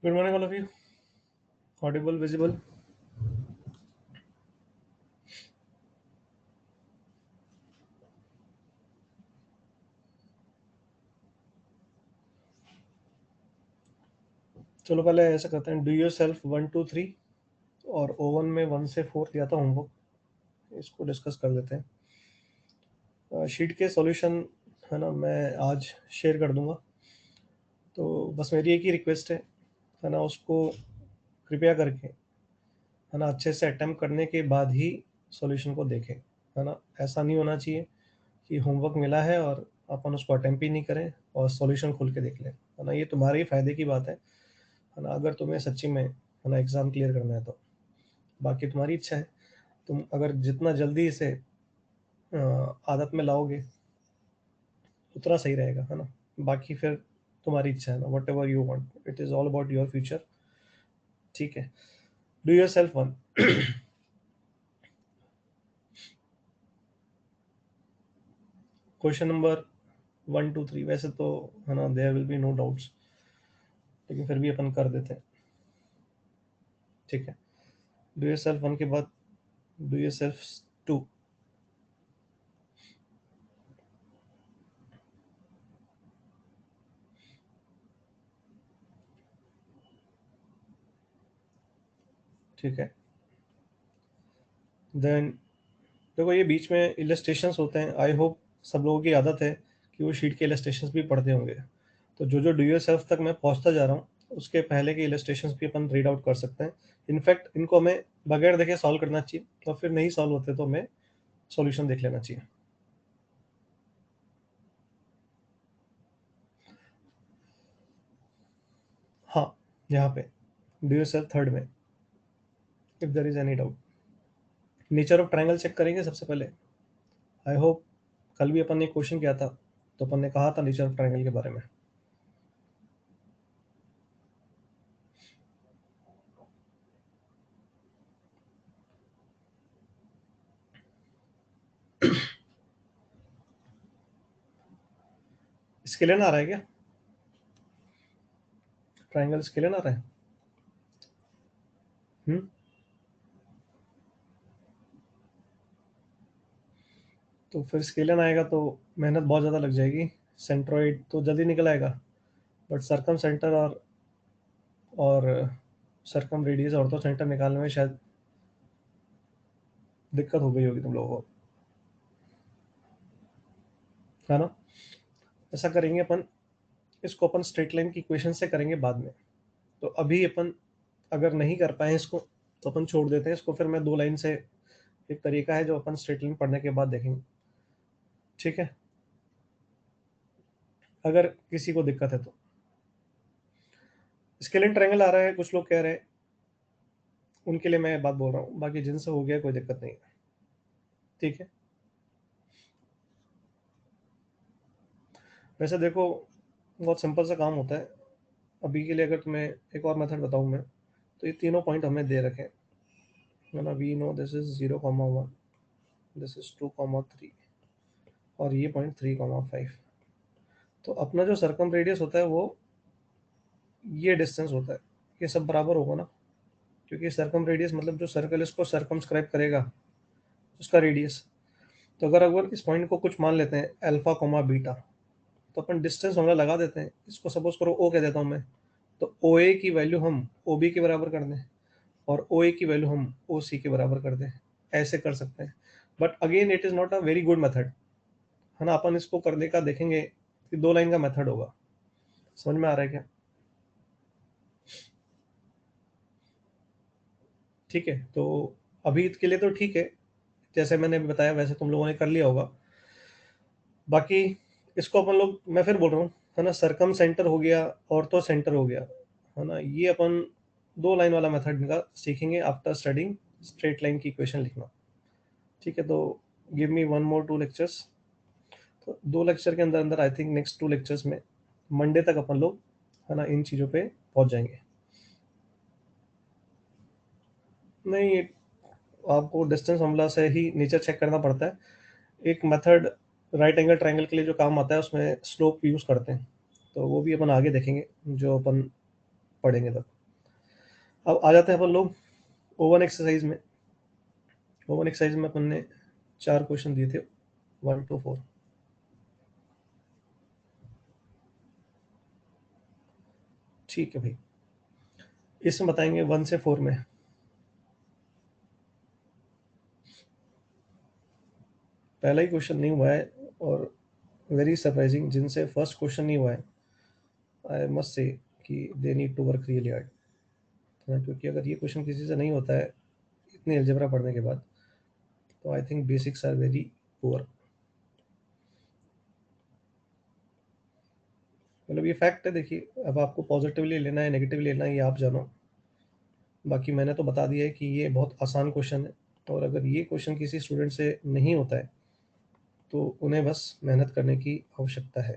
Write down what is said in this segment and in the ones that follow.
Good morning, all of you. Audible, visible. चलो पहले ऐसा करते हैं, डू योर सेल्फ 1 2 3 और O1 में 1 से 4 दिया था होमवर्क, इसको डिस्कस कर लेते हैं। शीट के सॉल्यूशन है ना, मैं आज शेयर कर दूंगा। तो बस मेरी एक ही रिक्वेस्ट है ना, उसको कृपया करके है ना अच्छे से अटेम्प्ट करने के बाद ही सॉल्यूशन को देखें। है ना, ऐसा नहीं होना चाहिए कि होमवर्क मिला है और अपन उसको अटेम्प्ट ही नहीं करें और सॉल्यूशन खुल के देख लें। है ना, ये तुम्हारे ही फायदे की बात है ना, अगर तुम्हें सच्ची में है ना एग्ज़ाम क्लियर करना है तो। बाकी तुम्हारी इच्छा है, तुम अगर जितना जल्दी इसे आदत में लाओगे उतना सही रहेगा, है ना। बाकी फिर तुम्हारी इच्छा है ना, whatever you want, it is all about your future. ठीक है, do yourself one. Question number 1 2 3, वैसे तो है ना there will be no doubts, लेकिन फिर भी अपन कर देते हैं। ठीक है, डू योर सेल्फ वन के बाद डू योर सेल्फ टू। ठीक है, देन देखो ये बीच में इलस्ट्रेशंस होते हैं, आई होप सब लोगों की आदत है कि वो शीट के इलस्ट्रेशंस भी पढ़ते होंगे। तो जो जो डू योर सेल्फ तक मैं पहुंचता जा रहा हूँ उसके पहले के इलस्ट्रेशंस भी अपन रीड आउट कर सकते हैं। इनफैक्ट इनको हमें बगैर देखे सॉल्व करना चाहिए और फिर नहीं सॉल्व होते तो हमें सॉल्यूशन देख लेना चाहिए। हाँ, यहाँ पे डू योर सेल्फ थर्ड में, if there is any doubt, nature of triangle check करेंगे सबसे पहले। आई होप कल भी अपन ने क्वेश्चन किया था, तो अपन ने कहा था नेचर ऑफ ट्रायंगल के बारे में। स्केलन आ रहा है क्या? ट्रायंगल स्केलन आ रहा है? हम्म, तो फिर स्केलन आएगा तो मेहनत बहुत ज़्यादा लग जाएगी। सेंट्रोइड तो जल्दी निकल आएगा, बट सरकम सेंटर और सरकम रेडियस ऑर्थो सेंटर निकालने में शायद दिक्कत हो गई होगी तुम लोगों को, है ना। ऐसा करेंगे अपन, इसको अपन स्ट्रेट लाइन की इक्वेशन से करेंगे बाद में। तो अभी अपन अगर नहीं कर पाए इसको तो अपन छोड़ देते हैं इसको, फिर मैं 2 लाइन से एक तरीका है जो अपन स्ट्रेट लाइन पढ़ने के बाद देखेंगे। ठीक है, अगर किसी को दिक्कत है तो। स्केलिन ट्रायंगल आ रहा है कुछ लोग कह रहे हैं, उनके लिए मैं बात बोल रहा हूँ, बाकी जिनसे हो गया कोई दिक्कत नहीं है। ठीक है, वैसे देखो बहुत सिंपल सा काम होता है। अभी के लिए अगर तुम्हें एक और मेथड बताऊँ मैं, तो ये तीनों पॉइंट हमें दे रखे हैं, है ना। We know this is 0,1, this is 2,3 और ये पॉइंट 3,5। तो अपना जो सरकम रेडियस होता है वो ये डिस्टेंस होता है, ये सब बराबर होगा ना, क्योंकि सर्कम रेडियस मतलब जो सर्कल इसको सर्कमस्क्राइब करेगा उसका रेडियस। तो अगर अगर इस पॉइंट को कुछ मान लेते हैं अल्फा कोमा बीटा, तो अपन डिस्टेंस फॉर्मूला लगा देते हैं, इसको सपोज करो ओ कह देता हूँ मैं। तो ओ ए की वैल्यू हम ओ बी के बराबर कर दें और ओ ए की वैल्यू हम ओ सी के बराबर कर दें, ऐसे कर सकते हैं। But again it is not a very good method, है ना। अपन इसको करने का देखेंगे कि 2 लाइन का मेथड होगा। समझ में आ रहा है क्या? ठीक है, तो अभी के लिए तो ठीक है, जैसे मैंने अभी बताया वैसे तुम लोगों ने कर लिया होगा। बाकी इसको अपन लोग, मैं फिर बोल रहा हूँ, है ना, सरकम सेंटर हो गया, ऑर्थो सेंटर हो गया, है ना, ये अपन 2 लाइन वाला मेथड का सीखेंगे आफ्टर स्टडिंग स्ट्रेट लाइन की इक्वेशन लिखना। ठीक है, तो गिव मी 1 more 2 lectures। तो 2 लेक्चर के अंदर अंदर आई थिंक नेक्स्ट 2 लेक्चर्स में मंडे तक अपन लोग है ना इन चीज़ों पे पहुंच जाएंगे। नहीं, आपको डिस्टेंस फॉर्मूला से ही नेचर चेक करना पड़ता है। एक मेथड राइट एंगल ट्रायंगल के लिए जो काम आता है उसमें स्लोप यूज़ करते हैं, तो वो भी अपन आगे देखेंगे जो अपन पढ़ेंगे तब। अब आ जाते हैं अपन लोग ओवन एक्सरसाइज में। ओवन एक्सरसाइज में अपन ने 4 क्वेश्चन दिए थे 1 to 4। ठीक है भाई, इसमें बताएंगे 1 से 4 में। पहला ही क्वेश्चन नहीं हुआ है और वेरी सरप्राइजिंग, जिनसे फर्स्ट क्वेश्चन नहीं हुआ है, आई मस्ट से कि they need to work really hard. क्योंकि अगर ये क्वेश्चन किसी से नहीं होता है इतनी अलजेब्रा पढ़ने के बाद, तो I think basics are very poor. मतलब ये फैक्ट है, देखिए अब आपको पॉजिटिवली लेना है नेगेटिवली लेना है ये आप जानो। बाकी मैंने तो बता दिया है कि ये बहुत आसान क्वेश्चन है, और अगर ये क्वेश्चन किसी स्टूडेंट से नहीं होता है तो उन्हें बस मेहनत करने की आवश्यकता है।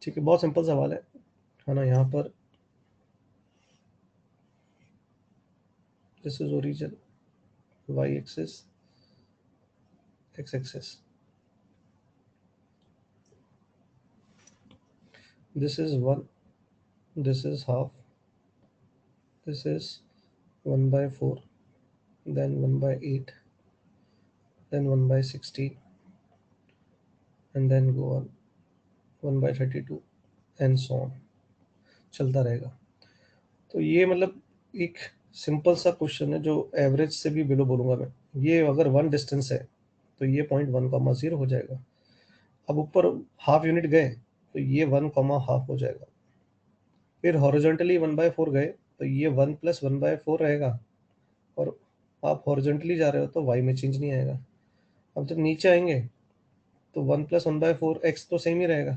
ठीक है, बहुत सिंपल सवाल है ना। यहाँ पर this is origin, Y axis, X axis, this is 1, this is half, this is 1 by 4, then 1 by 8, then 1 by 16, and then go on 1 by 32 and so on, चलता रहेगा। तो ये मतलब एक सिंपल सा क्वेश्चन है जो एवरेज से भी बिलो बोलूँगा मैं। ये अगर 1 डिस्टेंस है तो ये पॉइंट 1,0 हो जाएगा। अब ऊपर हाफ यूनिट गए तो ये 1, हाफ हो जाएगा। फिर हॉरिजॉन्टली 1/4 गए तो ये 1 + 1/4 रहेगा, और आप हॉरिजॉन्टली जा रहे हो तो वाई में चेंज नहीं आएगा। अब जब नीचे आएंगे तो 1 + 1/4 एक्स तो सेम ही रहेगा,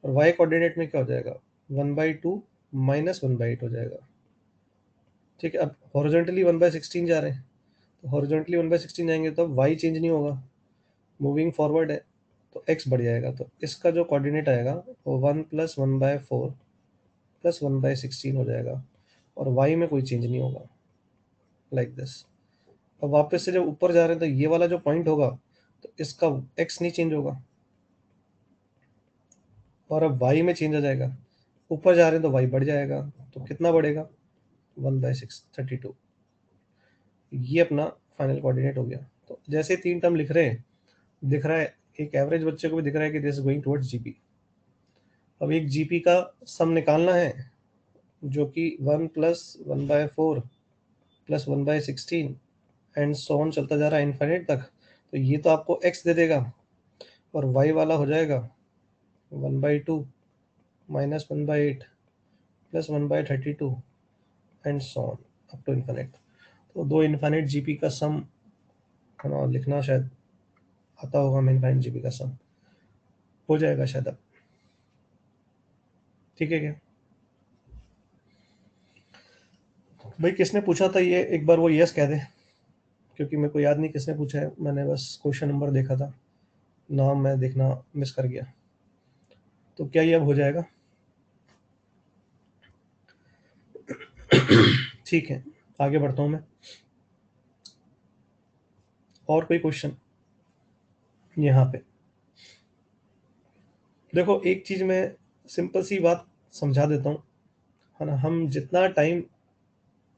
और वाई कोऑर्डिनेट में क्या हो जाएगा, 1/2 - 1/8 हो जाएगा। ठीक है, अब हॉरिजॉन्टली 1/16 जा रहे हैं, तो हॉरिजॉन्टली 1/16 जाएंगे तो अब वाई चेंज नहीं होगा, मूविंग फॉरवर्ड है तो एक्स बढ़ जाएगा। तो इसका जो कोऑर्डिनेट आएगा वो 1 + 1/4 + 1/16 हो जाएगा, और वाई में कोई चेंज नहीं होगा, लाइक दिस। अब वापस से जब ऊपर जा रहे हैं तो ये वाला जो पॉइंट होगा तो इसका एक्स नहीं चेंज होगा, और अब वाई में चेंज आ जाएगा। ऊपर जा रहे हैं तो वाई बढ़ जाएगा, तो कितना बढ़ेगा, 1/6 32। ये अपना फाइनल कोऑर्डिनेट हो गया। तो जैसे 3 टर्म लिख रहे हैं, दिख रहा है एक एवरेज बच्चे को भी दिख रहा है कि this is going towards GP. अब एक जीपी का सम निकालना है जो कि 1 + 1/4 + 1/16 एंड सो ऑन चलता जा रहा है इनफाइनाइट तक। तो ये तो आपको एक्स दे देगा, और वाई वाला हो जाएगा 1/2 - 1/8 + 1/32 and so on up to infinite. तो दो इनफाइनाइट जीपी का सम है ना, लिखना शायद आता होगा। हमें इनफाइनाइट जीपी का सम हो जाएगा शायद अब। ठीक है क्या भाई, किसने पूछा था ये एक बार वो यस कह दे, क्योंकि मेरे को याद नहीं किसने पूछा है। मैंने बस क्वेश्चन नंबर देखा था, नाम मैं देखना मिस कर गया। तो क्या ये अब हो जाएगा? ठीक है, आगे बढ़ता हूँ मैं। और कोई क्वेश्चन यहाँ पे? देखो एक चीज मैं सिंपल सी बात समझा देता हूँ, है ना। हम जितना टाइम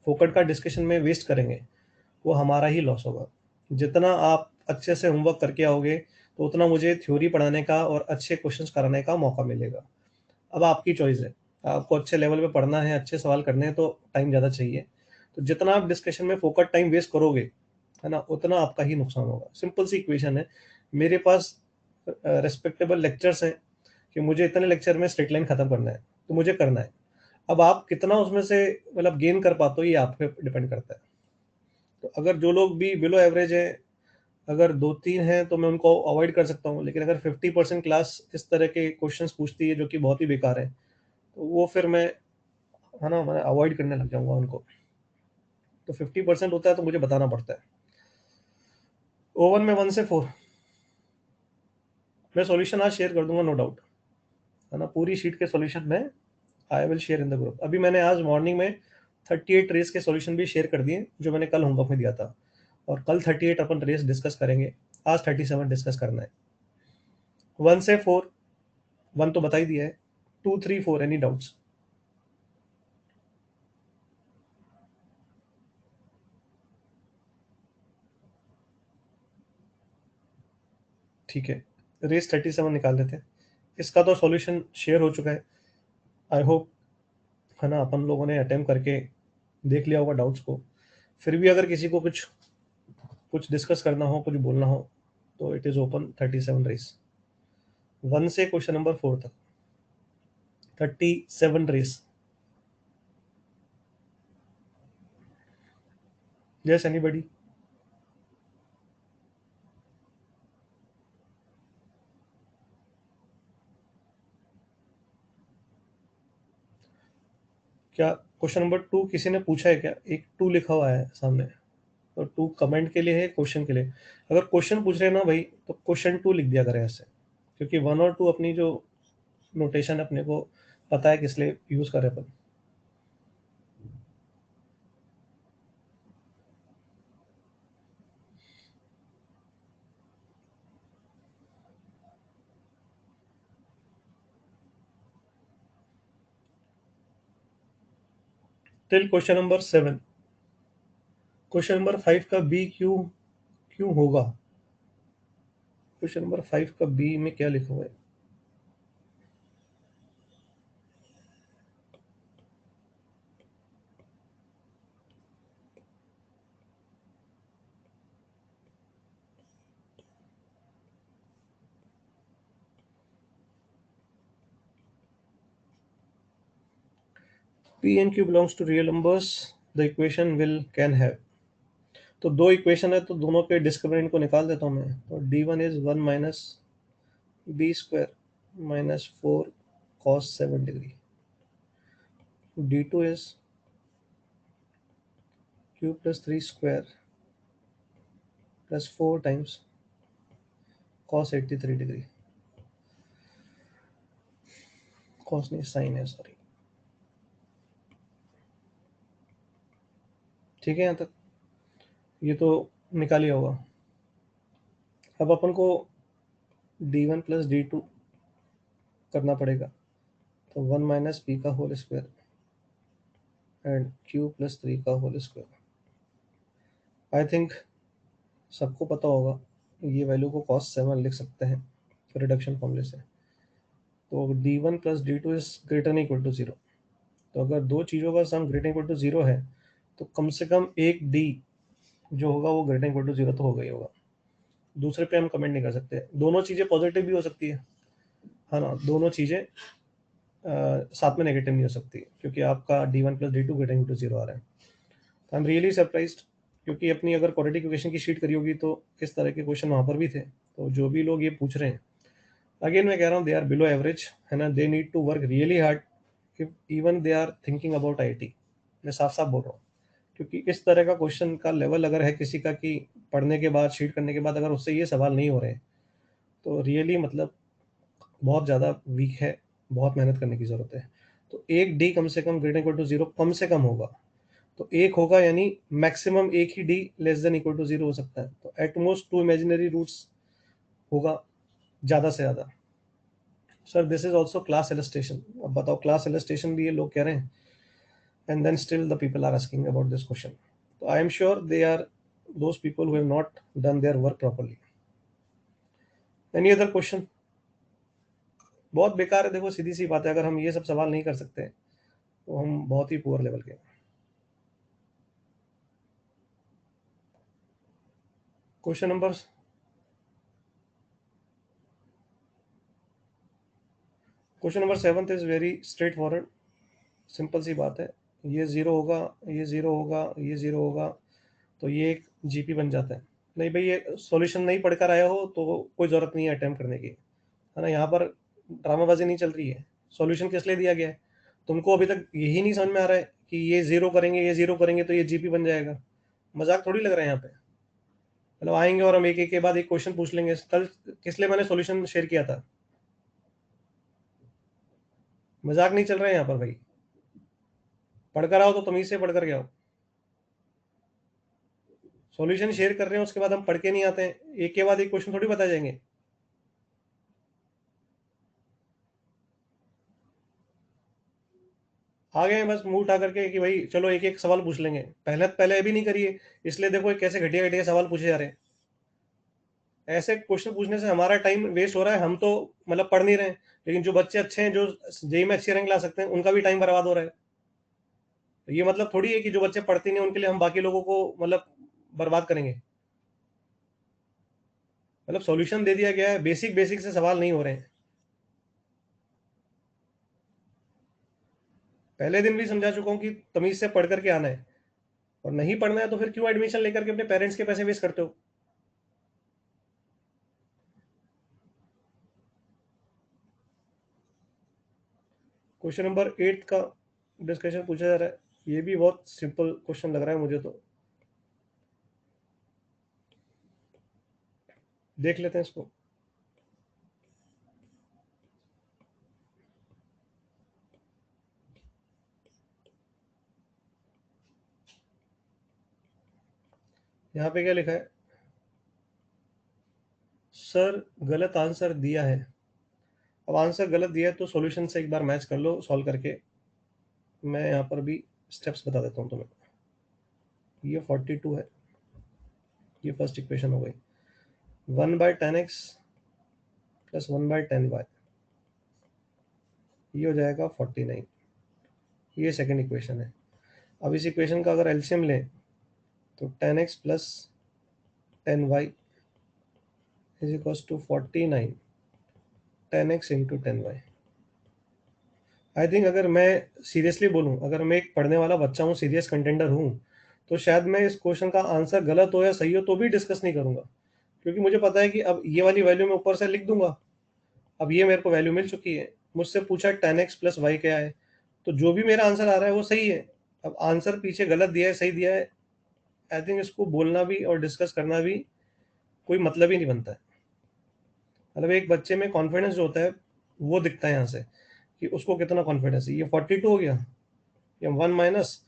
फोकट का डिस्कशन में वेस्ट करेंगे वो हमारा ही लॉस होगा। जितना आप अच्छे से होमवर्क करके आओगे तो उतना मुझे थ्योरी पढ़ाने का और अच्छे क्वेश्चंस कराने का मौका मिलेगा। अब आपकी चॉइस है, आपको अच्छे लेवल पे पढ़ना है, अच्छे सवाल करने हैं तो टाइम ज़्यादा चाहिए। तो जितना आप डिस्कशन में फोकट टाइम वेस्ट करोगे, है ना, उतना आपका ही नुकसान होगा। सिंपल सी इक्वेशन है। मेरे पास रेस्पेक्टेबल लेक्चर्स हैं कि मुझे इतने लेक्चर में स्ट्रेट लाइन खत्म करना है, तो मुझे करना है। अब आप कितना उसमें से मतलब गेन कर पाते हो ये आप पे डिपेंड करता है। तो अगर जो लोग भी बिलो एवरेज है, अगर 2-3 हैं तो मैं उनको अवॉइड कर सकता हूँ, लेकिन अगर 50% क्लास इस तरह के क्वेश्चंस पूछती है जो कि बहुत ही बेकार है, तो वो फिर मैं, है ना, मैं अवॉइड करने लग जाऊंगा उनको। तो 50% होता है तो मुझे बताना पड़ता है। ओवन में 1 से 4 मैं सॉल्यूशन आज शेयर कर दूंगा, नो डाउट, है ना। पूरी शीट के सॉल्यूशन में I will share in the group. अभी मैंने आज मॉर्निंग में 38 रेस के सॉल्यूशन भी शेयर कर दिए जो मैंने कल होमवर्क में दिया था, और कल 38 अपन रेस डिस्कस करेंगे। आज 37 डिस्कस करना है। 1 से 4, 1 तो बता ही दिया है। 2, 3, 4 एनी डाउट्स? ठीक है, रेस 37 निकाल लेते हैं। इसका तो सॉल्यूशन शेयर हो चुका है, आई होप, है ना, अपन लोगों ने अटेम्प्ट करके देख लिया होगा डाउट्स को। फिर भी अगर किसी को कुछ कुछ डिस्कस करना हो, कुछ बोलना हो, तो इट इज ओपन 37 रेस, 1 से क्वेश्चन नंबर 4 तक 37 रेस। Yes anybody? क्या क्वेश्चन नंबर 2 किसी ने पूछा है क्या? एक 2 लिखा हुआ है सामने, तो 2 कमेंट के लिए है, क्वेश्चन के लिए? अगर क्वेश्चन पूछ रहे हैं ना भाई, तो क्वेश्चन 2 लिख दिया करें ऐसे, क्योंकि 1 और 2 अपनी जो नोटेशन अपने को पता है किस लिए यूज कर रहे हैं अपन। Till question number 7। Question number 5 का बी क्यों क्यों होगा? क्वेश्चन नंबर 5 का बी में क्या लिखा हुआ है? P and q belongs to real numbers, the equation will can have. तो दो इक्वेशन है, तो दोनों के डिस्क्रिमिनेंट को निकाल देता हूँ मैं। तो d1 is 1 minus b square minus 4 cos 7 degree, d2 is q plus 3 square plus 4 times cos 83 degree, cos नहीं साइन है, सॉरी। ठीक है, यहाँ तक ये तो निकाल लिया होगा। अब अपन को d1 प्लस d2 करना पड़ेगा, तो 1 माइनस बी का whole square and q plus 3 का होल स्क्वायर। आई थिंक सबको पता होगा, ये वैल्यू को cos 7 लिख सकते हैं रिडक्शन फॉर्मूले से। तो d1 plus d2 is greater than equal to 0। तो अगर दो चीज़ों का सम ग्रेटर इक्वल टू 0 है, तो कम से कम एक d जो होगा वो ग्रेटर इक्वल टू 0 तो होगा ही होगा। दूसरे पे हम कमेंट नहीं कर सकते। दोनों चीज़ें पॉजिटिव भी हो सकती है ना, दोनों चीज़ें साथ में नेगेटिव नहीं हो सकती, क्योंकि आपका d1 plus d2 greater equal to 0 आ रहा है। आई एम रियली सरप्राइज्ड, क्योंकि अपनी अगर क्वाड्रेटिक इक्वेशन की शीट करी होगी तो इस तरह के क्वेश्चन वहाँ पर भी थे। तो जो भी लोग ये पूछ रहे हैं, अगेन मैं कह रहा हूँ, दे आर बिलो एवरेज, है ना, they need to work really hard if even they are thinking about IIT. मैं साफ साफ बोल रहा हूँ, क्योंकि इस तरह का क्वेश्चन का लेवल अगर है किसी का कि पढ़ने के बाद, शीट करने के बाद अगर उससे ये सवाल नहीं हो रहे, तो रियली मतलब बहुत ज़्यादा वीक है, बहुत मेहनत करने की ज़रूरत है। तो एक डी कम से कम ग्रेटर इक्वल टू 0 कम से कम होगा, तो एक होगा, यानी मैक्सिमम एक ही D less than equal to 0 हो सकता है। तो एट मोस्ट 2 इमेजिनरी रूट्स होगा ज़्यादा से ज़्यादा। Sir this is also class illustration. अब बताओ, क्लास इलस्ट्रेशन भी ये लोग कह रहे हैं, and then still the people are asking about this question. तो I am sure they are those people who have not done their work properly. Any other question? बहुत बेकार है, देखो सीधी सी बात है, अगर हम ये सब सवाल नहीं कर सकते तो हम बहुत ही पुअर लेवल के हैं। Question number question number 7 is very straightforward, simple सी बात है। ये जीरो होगा, ये जीरो होगा, ये जीरो होगा, तो ये एक जीपी बन जाता है। नहीं भाई, ये सॉल्यूशन नहीं पढ़कर आया हो तो कोई जरूरत नहीं है अटेम्प्ट करने की, है ना। यहाँ पर ड्रामाबाजी नहीं चल रही है। सॉल्यूशन किस लिए दिया गया है? तुमको अभी तक यही नहीं समझ में आ रहा है कि ये जीरो करेंगे, ये जीरो करेंगे तो ये जीपी बन जाएगा? मजाक थोड़ी लग रहा है यहाँ पे। मतलब आएंगे और हम एक एक के बाद एक क्वेश्चन पूछ लेंगे। कल किस लिए मैंने सॉल्यूशन शेयर किया था? मजाक नहीं चल रहा है यहाँ पर भाई। पढ़कर आओ तो तमीज से पढ़कर के आओ। सॉल्यूशन शेयर कर रहे हैं, उसके बाद हम पढ़ के नहीं आते हैं, एक के बाद एक क्वेश्चन थोड़ी बता जाएंगे। आ गए हैं बस मुंह उठा करके कि भाई चलो एक एक सवाल पूछ लेंगे। पहले पहले अभी नहीं करिए, इसलिए देखो ये कैसे घटिया घटिया सवाल पूछे जा रहे हैं। ऐसे क्वेश्चन पूछने से हमारा टाइम वेस्ट हो रहा है, हम तो मतलब पढ़ नहीं रहे हैं, लेकिन जो बच्चे अच्छे हैं, जो जेईई में अच्छी रैंक ला सकते हैं, उनका भी टाइम बर्बाद हो रहा है। तो ये मतलब थोड़ी है कि जो बच्चे पढ़ते नहीं उनके लिए हम बाकी लोगों को मतलब बर्बाद करेंगे। मतलब सॉल्यूशन दे दिया गया है, बेसिक बेसिक से सवाल नहीं हो रहे हैं। पहले दिन भी समझा चुका हूँ कि तमीज से पढ़ करके आना है, और नहीं पढ़ना है तो फिर क्यों एडमिशन लेकर के अपने पेरेंट्स के पैसे वेस्ट करते हो। क्वेश्चन नंबर 8 का डिस्कशन पूछा जा रहा है। ये भी बहुत सिंपल क्वेश्चन लग रहा है मुझे, तो देख लेते हैं इसको। यहाँ पे क्या लिखा है, सर गलत आंसर दिया है। अब आंसर गलत दिया है तो सॉल्यूशन से एक बार मैच कर लो सॉल्व करके। मैं यहाँ पर भी स्टेप्स बता देता हूँ तुम्हें। ये 42 है, ये फर्स्ट इक्वेशन हो गई। 1/10x प्लस 1/10y, ये हो जाएगा 49। ये सेकेंड इक्वेशन है। अब इस इक्वेशन का अगर एलसीएम लें तो 10x plus 10y is equals to 49 10x into 10y। I think अगर मैं सीरियसली बोलूँ, अगर मैं एक पढ़ने वाला बच्चा हूँ, सीरियस कंटेंडर हूँ, तो शायद मैं इस क्वेश्चन का आंसर गलत हो या सही हो तो भी डिस्कस नहीं करूंगा, क्योंकि मुझे पता है कि अब ये वाली वैल्यू मैं ऊपर से लिख दूंगा। अब ये मेरे को वैल्यू मिल चुकी है, मुझसे पूछा 10x प्लस वाई क्या है, तो जो भी मेरा आंसर आ रहा है वो सही है। अब आंसर पीछे गलत दिया है सही दिया है, आई थिंक इसको बोलना भी और डिस्कस करना भी कोई मतलब ही नहीं बनता है। मतलब एक बच्चे में कॉन्फिडेंस जो होता है वो दिखता है यहाँ से कि उसको कितना कॉन्फिडेंस है। ये 42 हो गया, ये 1 माइनस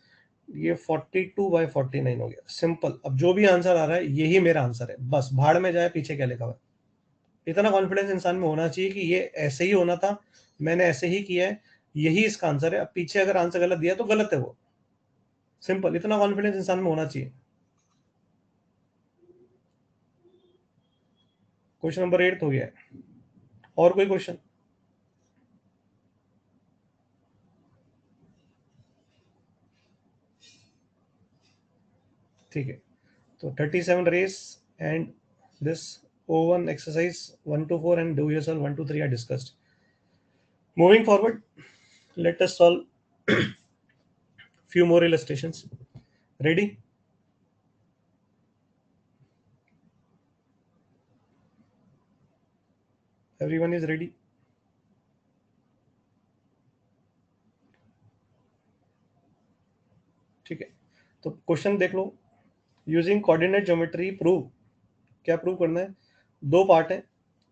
ये 42/49 हो गया, सिंपल। अब जो भी आंसर आ रहा है यही मेरा आंसर है, बस भाड़ में जाए पीछे क्या लिखा हुआ है। इतना कॉन्फिडेंस इंसान में होना चाहिए कि ये ऐसे ही होना था, मैंने ऐसे ही किया है, यही इसका आंसर है। अब पीछे अगर आंसर गलत दिया तो गलत है वो, सिंपल। इतना कॉन्फिडेंस इंसान में होना चाहिए। क्वेश्चन नंबर 8 हो गया है। और कोई क्वेश्चन? ठीक है, तो 37 race and this O1 exercise 1 to 4 and do yourself 1 to 3 are discussed. Moving forward, let us solve few more illustrations. Ready? Everyone is ready? ठीक है, तो क्वेश्चन देख लो। Using coordinate geometry prove. क्या प्रूव करना है? दो पार्ट है,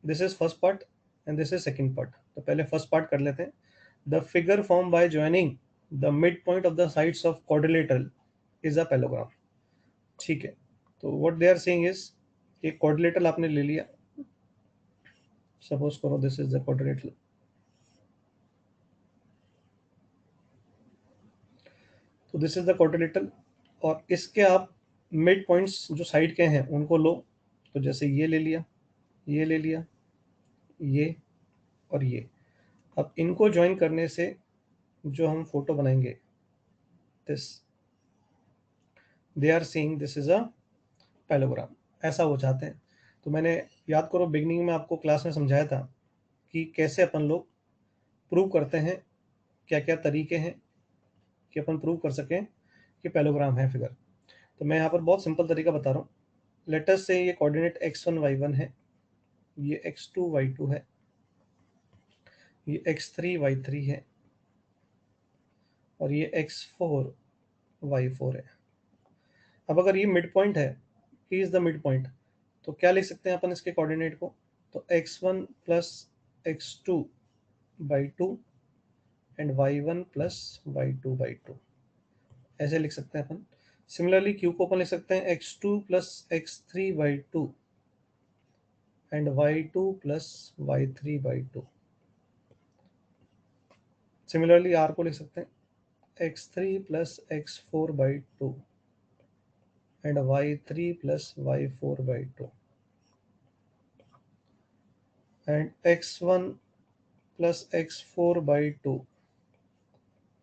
this is first part and this is second part. तो पहले फर्स्ट पार्ट कर लेते हैं। The figure form by joining the mid point of the sides of quadrilateral is a parallelogram. ठीक है, तो what they are saying is, एक quadrilateral आपने ले लिया, सपोज करो दिस इज द क्वाड्रिलेटरल। तो दिस इज द क्वाड्रिलेटरल, और इसके आप मिड पॉइंट्स जो साइड के हैं उनको लो। तो जैसे ये ले लिया, ये ले लिया, ये और ये। अब इनको ज्वाइन करने से जो हम फोटो बनाएंगे, this, they are seeing this is a parallelogram, ऐसा वो चाहते हैं। तो मैंने, याद करो बिगनिंग में आपको क्लास में समझाया था कि कैसे अपन लोग प्रूव करते हैं, क्या क्या तरीके हैं कि अपन प्रूव कर सकें कि पैलोग्राम है फिगर। तो मैं यहाँ पर बहुत सिंपल तरीका बता रहा हूँ। लेटस से ये कोऑर्डिनेट x1 y1 है, ये x2 y2 है, ये x3 y3 है, और ये x4 y4 है। अब अगर ये मिड पॉइंट है, he is the mid point, तो क्या लिख सकते हैं अपन इसके कोऑर्डिनेट को? तो x1 plus x2 by two and y1 plus y2 by two, ऐसे लिख सकते हैं अपन। सिमिलरली क्यू को अपन लिख सकते हैं x2 plus x3 by two and y2 plus y3 by two. Similarly R को लिख सकते हैं x3 plus x4 by two and y3 plus y4 by two. And x1 plus x4 by 2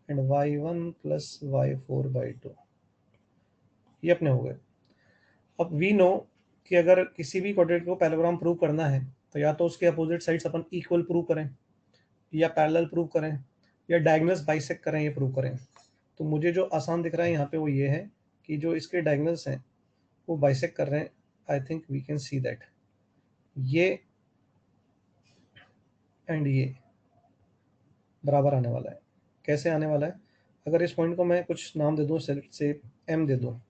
and y1 plus y4 by 2, ये अपने हो गए। अब we know कि अगर किसी भी क्वाड्रेटिक को पैरेललोग्राम प्रूव करना है तो या तो उसके अपोजिट साइड्स अपन इक्वल प्रूव करें, या पैरेलल प्रूव करें, या डायगोनल्स बाइसेक्ट करें, ये प्रूव करें। तो मुझे जो आसान दिख रहा है यहाँ पे वो ये है कि जो इसके डायगोनल्स हैं वो बाइसेक्ट कर रहे हैं। I think we can see that ये एंड ये बराबर आने वाला है। कैसे आने वाला है? अगर इस पॉइंट को मैं कुछ नाम दे दूँ, से m दे दूँ,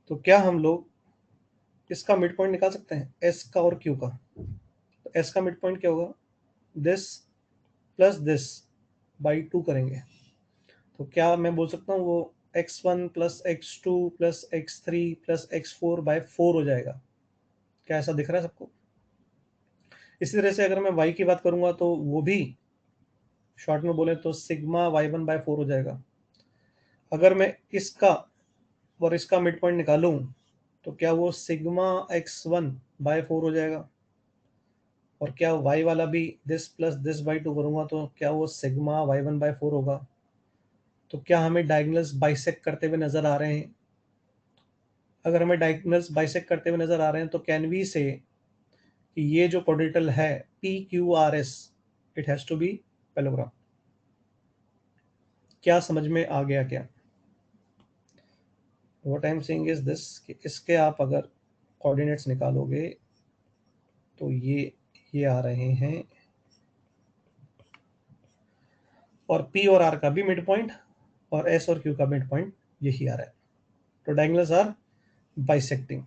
तो क्या हम लोग इसका मिड पॉइंट निकाल सकते हैं, s का और q का? तो s का मिड पॉइंट क्या होगा? दिस प्लस दिस बाई 2 करेंगे। तो क्या मैं बोल सकता हूँ वो x1 plus x2 plus x3 plus x4 by 4 हो जाएगा? क्या ऐसा दिख रहा है सबको? इसी तरह से अगर मैं y की बात करूंगा तो वो भी शॉर्ट में बोले तो सिग्मा y1 बाई 4 हो जाएगा। अगर मैं इसका और इसका मिड पॉइंट निकालूं तो क्या वो सिग्मा x1 बाई 4 हो जाएगा? और क्या y वाला भी दिस प्लस दिस बाई 2 करूंगा तो क्या वो सिग्मा y1 बाई 4 होगा? तो क्या हमें डायगोनल्स बाइसेक्ट करते हुए नजर आ रहे हैं? अगर हमें डायगोनल्स बाइसेक्ट करते हुए नजर आ रहे हैं तो कैन वी से कि ये जो क्वाड्रेटल है PQRS, it has to be parallelogram. क्या समझ में आ गया क्या? What I am saying is this कि इसके आप अगर कोऑर्डिनेट्स निकालोगे तो ये आ रहे हैं, और P और R का भी मिड पॉइंट और S और Q का मिड पॉइंट यही आ रहा है। तो डायगोनल्स आर बाइसेक्टिंग।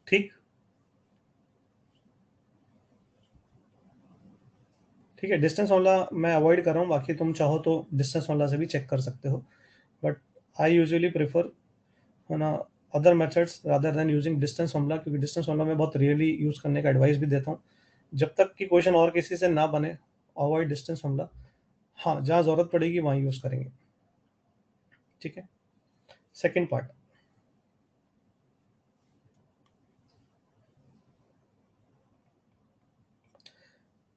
ठीक ठीक है, डिस्टेंस वाला मैं अवॉइड कर रहा हूँ, बाकी तुम चाहो तो डिस्टेंस वाला से भी चेक कर सकते हो, बट आई यूजुअली प्रेफर है ना other methods rather than using distance formula, क्योंकि डिस्टेंस फॉर्मूला मैं बहुत रियली यूज करने का एडवाइस भी देता हूँ। जब तक कि क्वेश्चन और किसी से ना बने, अवॉइड डिस्टेंस फॉर्मूला। हाँ, जहाँ जरूरत पड़ेगी वहाँ यूज करेंगे। ठीक है, second part.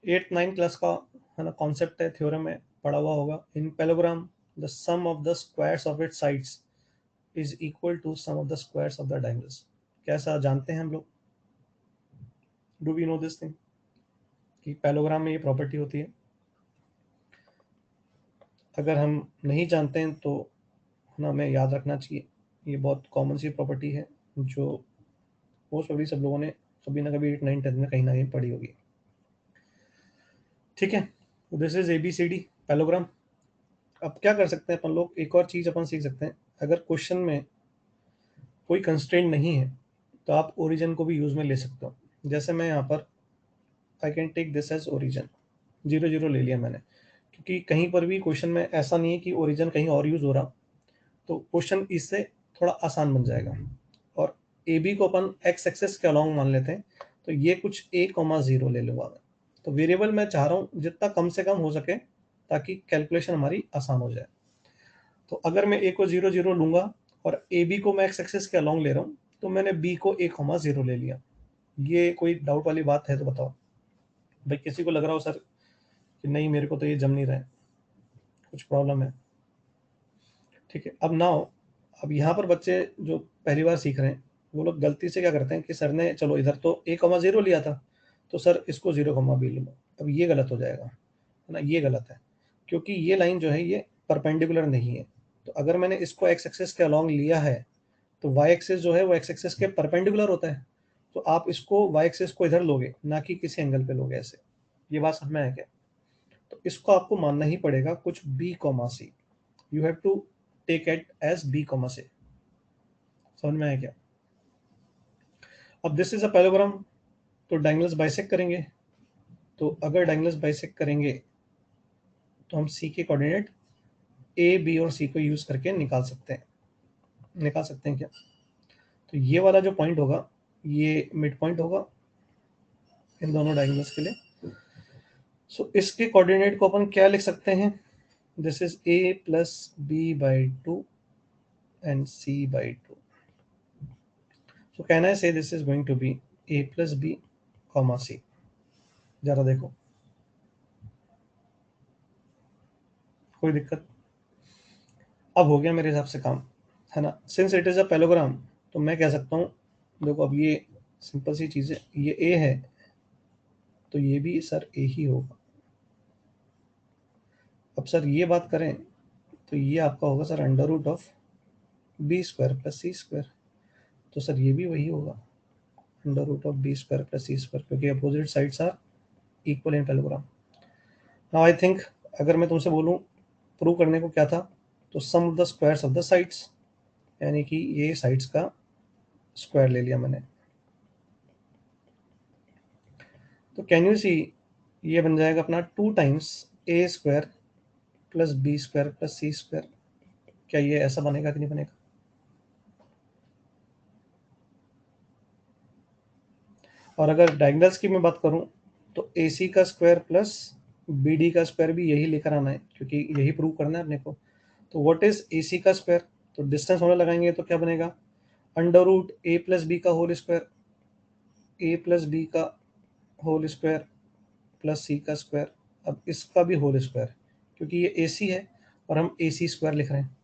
8th 9th class का है ना कॉन्सेप्ट है, थ्योरम है, पढ़ा हुआ होगा। In parallelogram the sum of the squares of its sides is equal to sum of the squares of the diagonals. कैसा जानते हैं हम लोग? Do we know this thing कि पैरेललोग्राम में ये प्रॉपर्टी होती है? अगर हम नहीं जानते हैं तो ना हमें याद रखना चाहिए, ये बहुत कॉमन सी प्रॉपर्टी है जो मोस्ट प्रोबेबली सब लोगों ने कभी ना कभी 8th 9th 10th में कहीं ना कहीं पढ़ी होगी। ठीक है, दिस इज ABCD पैरेललोग्राम। अब क्या कर सकते हैं अपन लोग, एक और चीज अपन सीख सकते हैं। अगर क्वेश्चन में कोई कंस्ट्रेंट नहीं है तो आप ओरिजिन को भी यूज में ले सकते हो। जैसे मैं यहाँ पर I can take this as origin, 0 0 ले लिया मैंने, क्योंकि कहीं पर भी क्वेश्चन में ऐसा नहीं है कि ओरिजिन कहीं और यूज हो रहा, तो क्वेश्चन इससे थोड़ा आसान बन जाएगा। और ए बी को अपन एक्स एक्सेस के अलॉन्ग मान लेते हैं, तो ये कुछ A, 0 ले लूंगा मैं। तो वेरिएबल मैं चाह रहा हूँ जितना कम से कम हो सके ताकि कैलकुलेशन हमारी आसान हो जाए। तो अगर मैं A को 0 0 लूंगा और ए बी को मैं एक्स एक्सेस के अलॉन्ग ले रहा हूँ, तो मैंने B को A, 0 ले लिया। ये कोई डाउट वाली बात है तो बताओ भाई, किसी को लग रहा हो सर कि नहीं मेरे को तो ये जम नहीं रहा है, कुछ प्रॉब्लम है? ठीक है, अब नाउ अब यहाँ पर बच्चे जो पहली बार सीख रहे हैं वो लोग गलती से क्या करते हैं कि सर ने चलो इधर तो A, 0 लिया था, तो सर इसको 0, B लूँगा। अब ये गलत हो जाएगा, है ना, ये गलत है, क्योंकि ये लाइन जो है ये परपेंडिकुलर नहीं है। तो अगर मैंने इसको एक्स एक्सेस के अलॉन्ग लिया है तो वाई एक्सेस जो है वो एक्स एक्सेस के परपेंडिकुलर होता है। तो आप इसको वाई एक्सेस को इधर लोगे, ना कि किसी एंगल पे लोगे ऐसे। ये बात समझ में है क्या? तो इसको आपको मानना ही पड़ेगा कुछ B, C। You have to take it as B, C। समझ में आया क्या? अब दिस इज अ पैरेललोग्राम, तो डायगोनल्स बाइसेक्ट करेंगे। तो अगर डायगोनल्स बाइसेक्ट करेंगे तो हम C के कोऑर्डिनेट A, B और C को यूज करके निकाल सकते हैं। निकाल सकते हैं क्या? तो ये वाला जो पॉइंट होगा ये मिड पॉइंट होगा, इन दोनों डायगोनल्स के लिए। सो इसके कोऑर्डिनेट को अपन क्या लिख सकते हैं? This is a plus b by 2 and c by 2. So can I say this is going to be a plus b comma c? जरा देखो, कोई दिक्कत? अब हो गया मेरे हिसाब से काम, है ना? Since it is a parallelogram, तो मैं कह सकता हूँ, देखो अब ये सिंपल सी चीज़ है, ये a है तो ये भी सर a ही होगा। अब सर ये बात करें तो ये आपका होगा sir under root of B square plus C square, तो सर ये भी वही होगा under root of B square plus C square, क्योंकि opposite sides are equal in parallelogram. Now I think अगर मैं तुमसे बोलूं प्रूव करने को क्या था, तो sum of the squares of the sides, यानी कि ये साइड्स का स्क्वायर ले लिया मैंने, तो कैन यू सी ये बन जाएगा अपना 2 टाइम्स ए square plus B square plus सी स्क्वायर। क्या ये ऐसा बनेगा कि नहीं बनेगा? और अगर डायगोनल्स की मैं बात करूं तो ए सी का स्क्वायर प्लस बी डी का स्क्वायर भी यही लेकर आना है, क्योंकि यही प्रूव करना है अपने को। तो व्हाट इज ए सी का स्क्वायर? तो डिस्टेंस होने लगाएंगे तो क्या बनेगा? अंडर रूट ए प्लस बी का होल स्क्वायर, ए प्लस बी का होल स्क्वायर प्लस सी का स्क्वायर, अब इसका भी होल स्क्वायर, क्योंकि ये ए सी है और हम ए सी स्क्वायर लिख रहे हैं,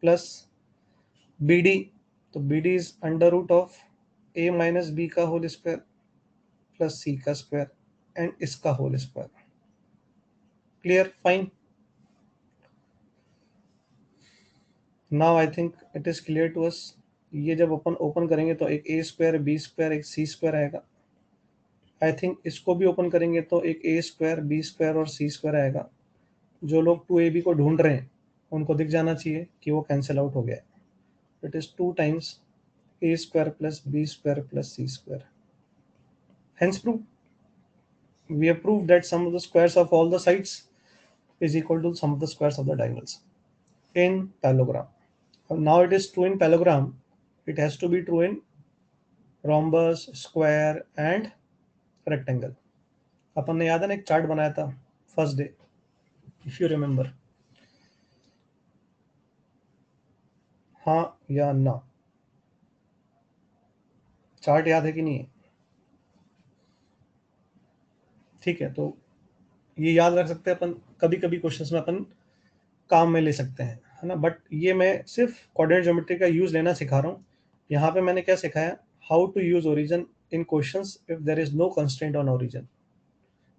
प्लस बी डी, तो B D is under root of a minus b का होल स्क्वायर प्लस सी का स्क्वायर एंड इसका whole square. Clear? Fine. Now I think it is clear to us. ये जब अपन open करेंगे तो एक ए square B square एक सी square आएगा। आई थिंक इसको भी ओपन करेंगे तो एक ए स्क्वायर बी स्क्वायर और सी स्क्वायर आएगा। जो लोग 2ab को ढूंढ रहे हैं उनको दिख जाना चाहिए कि वो कैंसिल आउट हो गया। It is 2 times A square plus B square plus C square. Hence proof. We have proved that sum of the squares of all the sides is equal to sum of the squares of the diagonals in parallelogram. Now it is true in parallelogram. It has to be true in rhombus, square and rectangle. अपन ने याद है ना एक chart बनाया था first day, if you remember? हाँ या ना? चार्ट याद है कि नहीं है? ठीक है, तो ये याद रख सकते हैं अपन, कभी कभी क्वेश्चंस में अपन काम में ले सकते हैं, है ना? बट ये मैं सिर्फ कोऑर्डिनेट ज्योमेट्री का यूज लेना सिखा रहा हूँ। यहाँ पे मैंने क्या सिखाया? How to use origin in questions if there is no constraint on origin.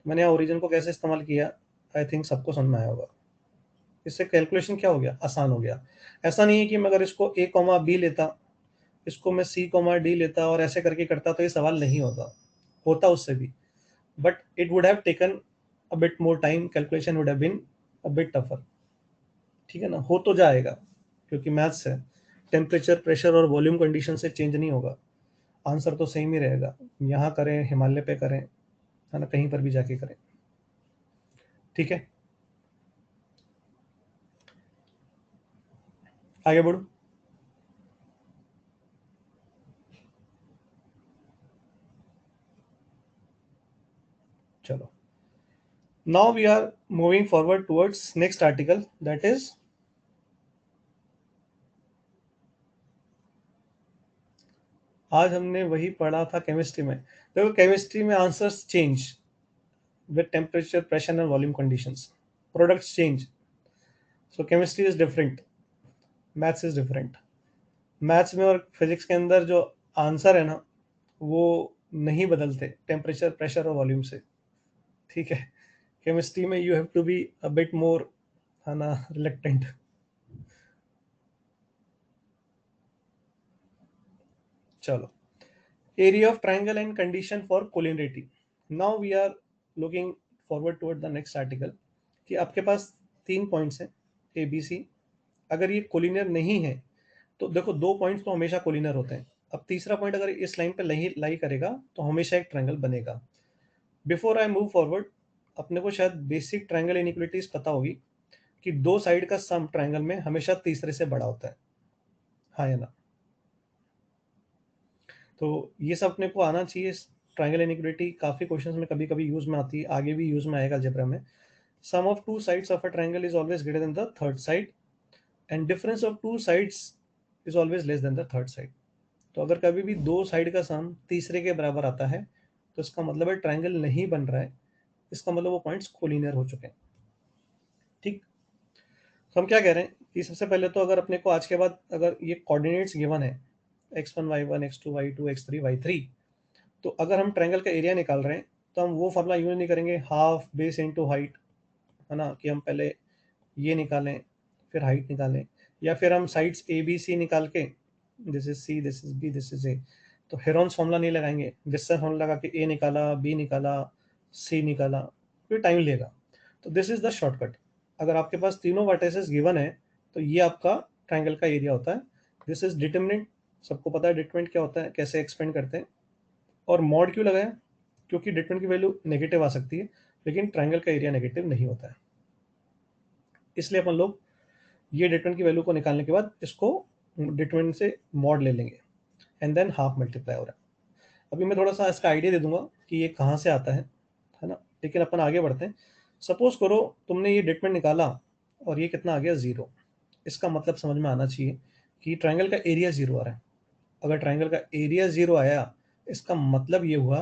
मैंने यहाँ ओरिजिन को कैसे इस्तेमाल किया, आई थिंक सबको समझ में आया होगा। इससे कैलकुलेशन क्या हो गया? आसान हो गया। ऐसा नहीं है कि मैं अगर इसको ए कॉमा बी लेता, इसको मैं सी कॉमा डी लेता और ऐसे करके करता तो ये सवाल नहीं होता, होता उससे भी, but it would have taken a bit more time, calculation would have been a bit tougher. ठीक है ना? हो तो जाएगा क्योंकि मैथ्स है, टेम्परेचर प्रेशर और वॉल्यूम कंडीशन से चेंज नहीं होगा, आंसर तो सेम ही रहेगा। यहाँ करें, हिमालय पे करें, है ना, कहीं पर भी जाके करें। ठीक है, आगे बढ़ो। चलो, now we are moving forward towards next article, that is आज हमने वही पढ़ा था केमिस्ट्री में। देखो केमिस्ट्री में answers change with temperature pressure and volume conditions, products change. So chemistry is different, maths is different. Maths में और फिजिक्स के अंदर जो आंसर है ना, वो नहीं बदलते टेम्परेचर प्रेशर और वॉल्यूम से। ठीक है, केमिस्ट्री में you have to be a bit more, है ना, रिलेक्टेंट। चलो, area of triangle and condition for collinearity. Now we are looking forward toward the next article कि आपके पास 3 पॉइंट्स हैं ए बी सी। अगर ये कोलिनियर नहीं है तो देखो 2 पॉइंट्स तो हमेशा कोलिनियर होते हैं। अब तीसरा पॉइंट अगर इस लाइन पे लाई करेगा तो हमेशा एक ट्रायंगल बनेगा। बिफोर आई मूव फॉरवर्ड, अपने को शायद बेसिक ट्रायंगल इनइक्वालिटीज पता होगी कि 2 साइड का सम ट्रायंगल में हमेशा तीसरे से बड़ा होता है, हाँ या ना? तो ये सब अपने को आना चाहिए। ट्रायंगल इनइक्वालिटी काफ़ी क्वेश्चंस में कभी-कभी यूज़ में आती है, आगे भी यूज़ में आएगा अलजेब्रा में। Sum of two sides of a triangle is always greater than the third side and difference of two sides is always less than the third side. तो अगर कभी भी दो साइड का सम तीसरे के बराबर आता है तो इसका मतलब है ट्रायंगल नहीं बन रहा है, इसका मतलब वो पॉइंट्स कोलिनियर हो चुके हैं। ठीक, तो हम क्या कह रहे हैं कि सबसे पहले तो अगर अपने को आज के बाद अगर ये कोऑर्डिनेट्स गिवन है x1 y1 x2 y2 x3 y3, तो अगर हम ट्रायंगल का एरिया निकाल रहे हैं तो हम वो फॉर्मूला यूज नहीं करेंगे हाफ बेस इनटू हाइट, है ना, कि हम पहले ये निकालें फिर हाइट निकालें, या फिर हम साइड्स ए बी सी निकाल के this is C this is B this is A, तो हेरॉन्स फॉर्मूला नहीं लगाएंगे, डिस्टेंस फॉर्मूला लगा के ए निकाला बी निकाला सी निकाला, फिर टाइम लेगा। तो दिस इज द शॉर्टकट। अगर आपके पास तीनों वर्टिसेस गिवन है तो ये आपका ट्रायंगल का एरिया होता है। दिस इज डिटरमिनेंट, सबको पता है डिटरमिनेंट क्या होता है, कैसे एक्सपेंड करते हैं। और मॉड क्यों लगाया, क्योंकि डिटरमिनेंट की वैल्यू नेगेटिव आ सकती है लेकिन ट्रायंगल का एरिया नेगेटिव नहीं होता है, इसलिए अपन लोग ये डिटरमिनेंट की वैल्यू को निकालने के बाद इसको डिटरमिनेंट से मॉड ले लेंगे एंड देन हाफ मल्टीप्लाई हो रहा है। अभी मैं थोड़ा सा इसका आइडिया दे दूंगा कि ये कहाँ से आता है ना, लेकिन अपन आगे बढ़ते हैं। सपोज करो तुमने ये डिटरमिनेंट निकाला और ये कितना आ गया 0, इसका मतलब समझ में आना चाहिए कि ट्रायंगल का एरिया 0 आ रहा है। अगर ट्रायंगल का एरिया 0 आया इसका मतलब ये हुआ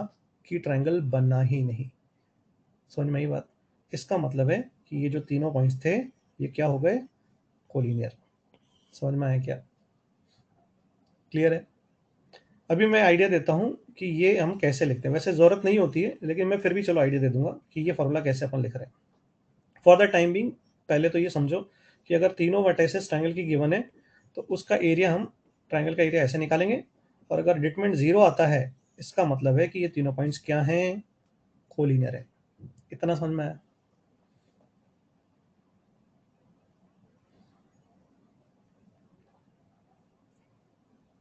कि ट्रायंगल बना ही नहीं। समझ में आई बात? इसका मतलब है कि ये जो तीनों पॉइंट्स थे ये क्या हो गए, कोलिनियर। समझ में आया क्या? क्लियर है? अभी मैं आइडिया देता हूँ कि ये हम कैसे लिखते हैं, वैसे ज़रूरत नहीं होती है लेकिन मैं फिर भी चलो आइडिया दे दूंगा कि ये फॉर्मूला कैसे अपन लिख रहे हैं। फॉर द टाइम बिंग पहले तो ये समझो कि अगर तीनों वर्टिसेस ट्रायंगल की गिवन है तो उसका एरिया हम ट्रायंगल का एरिया ऐसे निकालेंगे, और अगर डिटरमिनेंट 0 आता है इसका मतलब है कि ये तीनों पॉइंट्स क्या हैं, कोलिनियर है। इतना समझ में आया?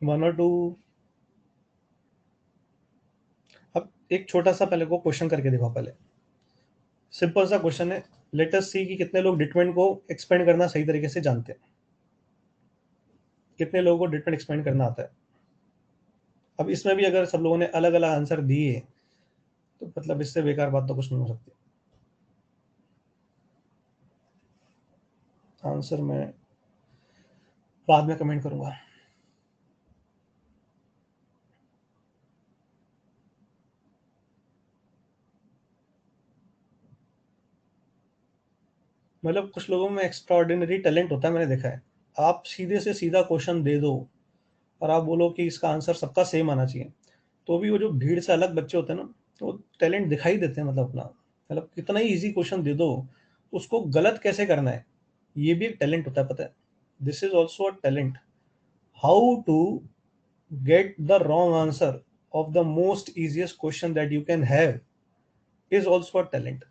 वन और टू। अब एक छोटा सा पहले को क्वेश्चन करके देखो। पहले सिंपल सा क्वेश्चन है, लेट अस सी कि कितने लोग डिटरमिनेंट को एक्सपेंड करना सही तरीके से जानते हैं, कितने लोगों को डिटरमिनेंट एक्सपेंड करना आता है। अब इसमें भी अगर सब लोगों ने अलग अलग आंसर दिए तो मतलब इससे बेकार बात तो कुछ नहीं हो सकती। आंसर मैं बाद में कमेंट करूंगा। मतलब कुछ लोगों में एक्स्ट्रा ऑर्डिनरी टैलेंट होता है, मैंने देखा है। आप सीधे से सीधा क्वेश्चन दे दो और आप बोलो कि इसका आंसर सबका सेम आना चाहिए, तो भी वो जो भीड़ से अलग बच्चे होते हैं ना, तो वो टैलेंट दिखाई देते हैं। मतलब अपना मतलब कितना ही इजी क्वेश्चन दे दो, उसको गलत कैसे करना है ये भी एक टैलेंट होता है, पता है? This is also a talent. How to get the wrong answer of the most easiest question that you can have is also a talent.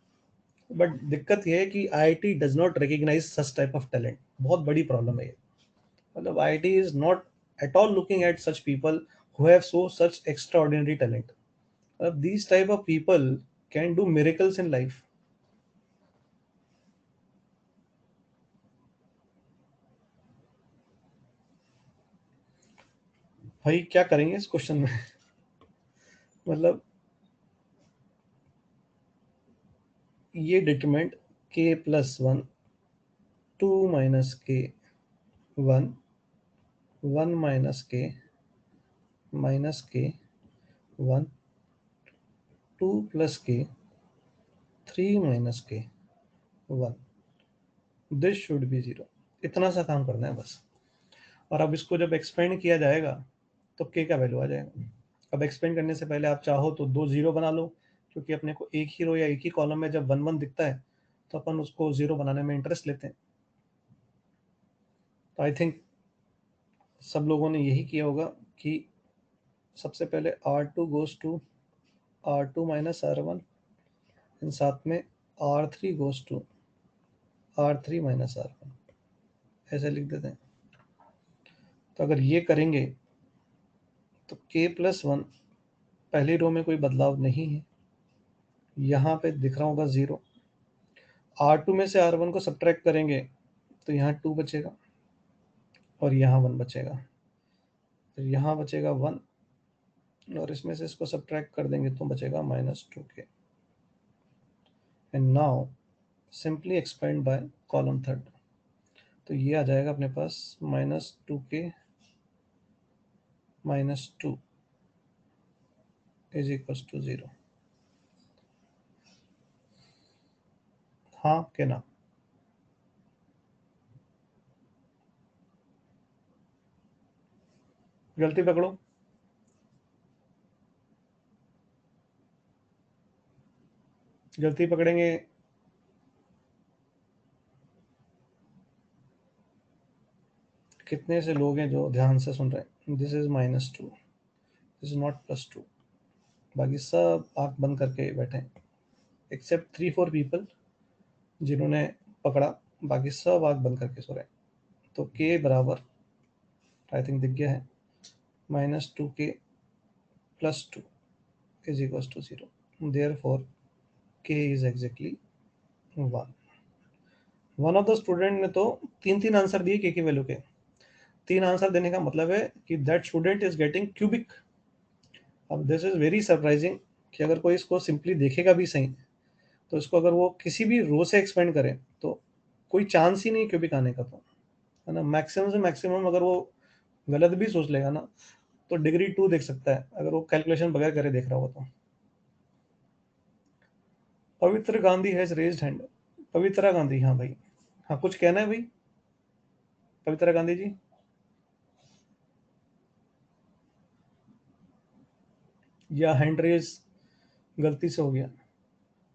But दिक्कत ये है कि IIT does not recognize such type of talent. बहुत बड़ी problem है ये। मतलब IIT is not at all looking at such people who have so such extraordinary talent. These type of people can do miracles in life. भाई क्या करेंगे इस question में? मतलब ये determinant k plus 1 2 minus k 1 1 minus k 1 2 plus k 3 minus k 1, this should be 0। इतना सा काम करना है बस। और अब इसको जब एक्सपेंड किया जाएगा तो k का वैल्यू आ जाएगा। अब एक्सपेंड करने से पहले आप चाहो तो दो जीरो बना लो, क्योंकि अपने को एक ही रो या एक ही कॉलम में जब 1 1 दिखता है तो अपन उसको जीरो बनाने में इंटरेस्ट लेते हैं। तो आई थिंक सब लोगों ने यही किया होगा कि सबसे पहले R2 goes to R2 minus R1, साथ में R3 goes to R3 minus R1, ऐसे लिख देते हैं। तो अगर ये करेंगे तो k प्लस 1 पहली रो में कोई बदलाव नहीं है, यहाँ पे दिख रहा होगा 0। R2 में से R1 को सब्ट्रैक्ट करेंगे तो यहाँ 2 बचेगा और यहाँ 1 बचेगा, फिर यहाँ बचेगा 1 और इसमें से इसको सब्ट्रैक्ट कर देंगे तो बचेगा -2k। And now simply expand by column third, तो ये आ जाएगा अपने पास -2k -2 इज इक्वल्स टू 0। हाँ के ना? गलती पकड़ो। गलती पकड़ेंगे। कितने से लोग हैं जो ध्यान से सुन रहे हैं? This is -2, this is not +2। बाकी सब आंख बंद करके बैठे हैं एक्सेप्ट 3-4 पीपल जिन्होंने पकड़ा, बाकी सब आंख बंद करके सो रहे हैं। तो k बराबर आई थिंक दिख गया है, -2k +2 is equals to 0। Therefore k is exactly 1। One of the student ने तो 3-3 आंसर दिए k की वैल्यू के। 3 आंसर देने का मतलब है कि that student is getting cubic. अब दिस इज वेरी सरप्राइजिंग कि अगर कोई इसको सिंपली देखेगा भी सही, तो इसको अगर वो किसी भी रो से एक्सपेंड करे तो कोई चांस ही नहीं क्यूबिक आने का। तो है ना, मैक्सिमम से मैक्सिमम अगर वो गलत भी सोच लेगा ना, तो डिग्री 2 देख सकता है अगर वो कैलकुलेशन बगैर करे देख रहा हो तो। पवित्र गांधी हैज रेज्ड हैंड। पवित्रा गांधी, हाँ भाई। हाँ, कुछ कहना है भाई पवित्रा गांधी जी? या हैंड रेज गलती से हो गया?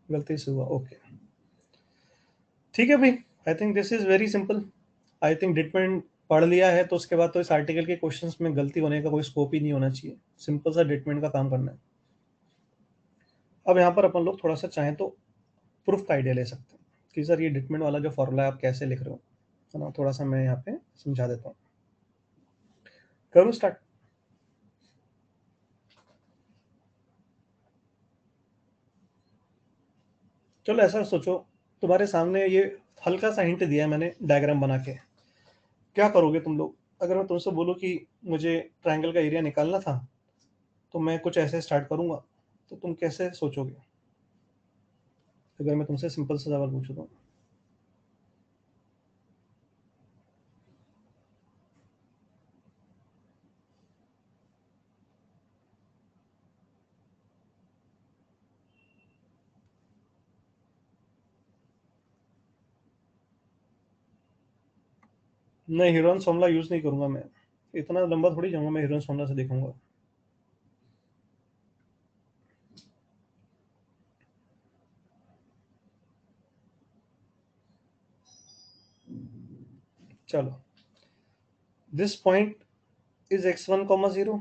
गलती से हुआ, ओके। ठीक है भाई, I think this is very simple. I think डिटमेंट पढ़ लिया है तो उसके बाद तो इस आर्टिकल के क्वेश्चंस में गलती होने का कोई स्कोप ही नहीं होना चाहिए। सिंपल सा डिटमेंट का काम करना है। अब यहाँ पर अपन लोग थोड़ा सा चाहें तो प्रूफ का आइडिया ले सकते हैं कि सर ये डिटमेंट वाला जो फॉर्मूला है आप कैसे लिख रहे हो, है ना। थोड़ा सा मैं यहाँ पे समझा देता हूँ। करूँ स्टार्ट? चलो ऐसा सोचो, तुम्हारे सामने ये हल्का सा हिंट दिया है मैंने डायग्राम बना के। क्या करोगे तुम लोग अगर मैं तुमसे बोलूँ कि मुझे ट्रायंगल का एरिया निकालना था, तो मैं कुछ ऐसे स्टार्ट करूंगा, तो तुम कैसे सोचोगे अगर मैं तुमसे सिंपल सा सवाल पूछूं तो? नहीं, हीरोन्स फॉर्मूला यूज नहीं करूंगा मैं। इतना लंबा थोड़ी जाऊंगा मैं हीरोन्स फॉर्मूला से देखूंगा। चलो, this point is x1 comma 0,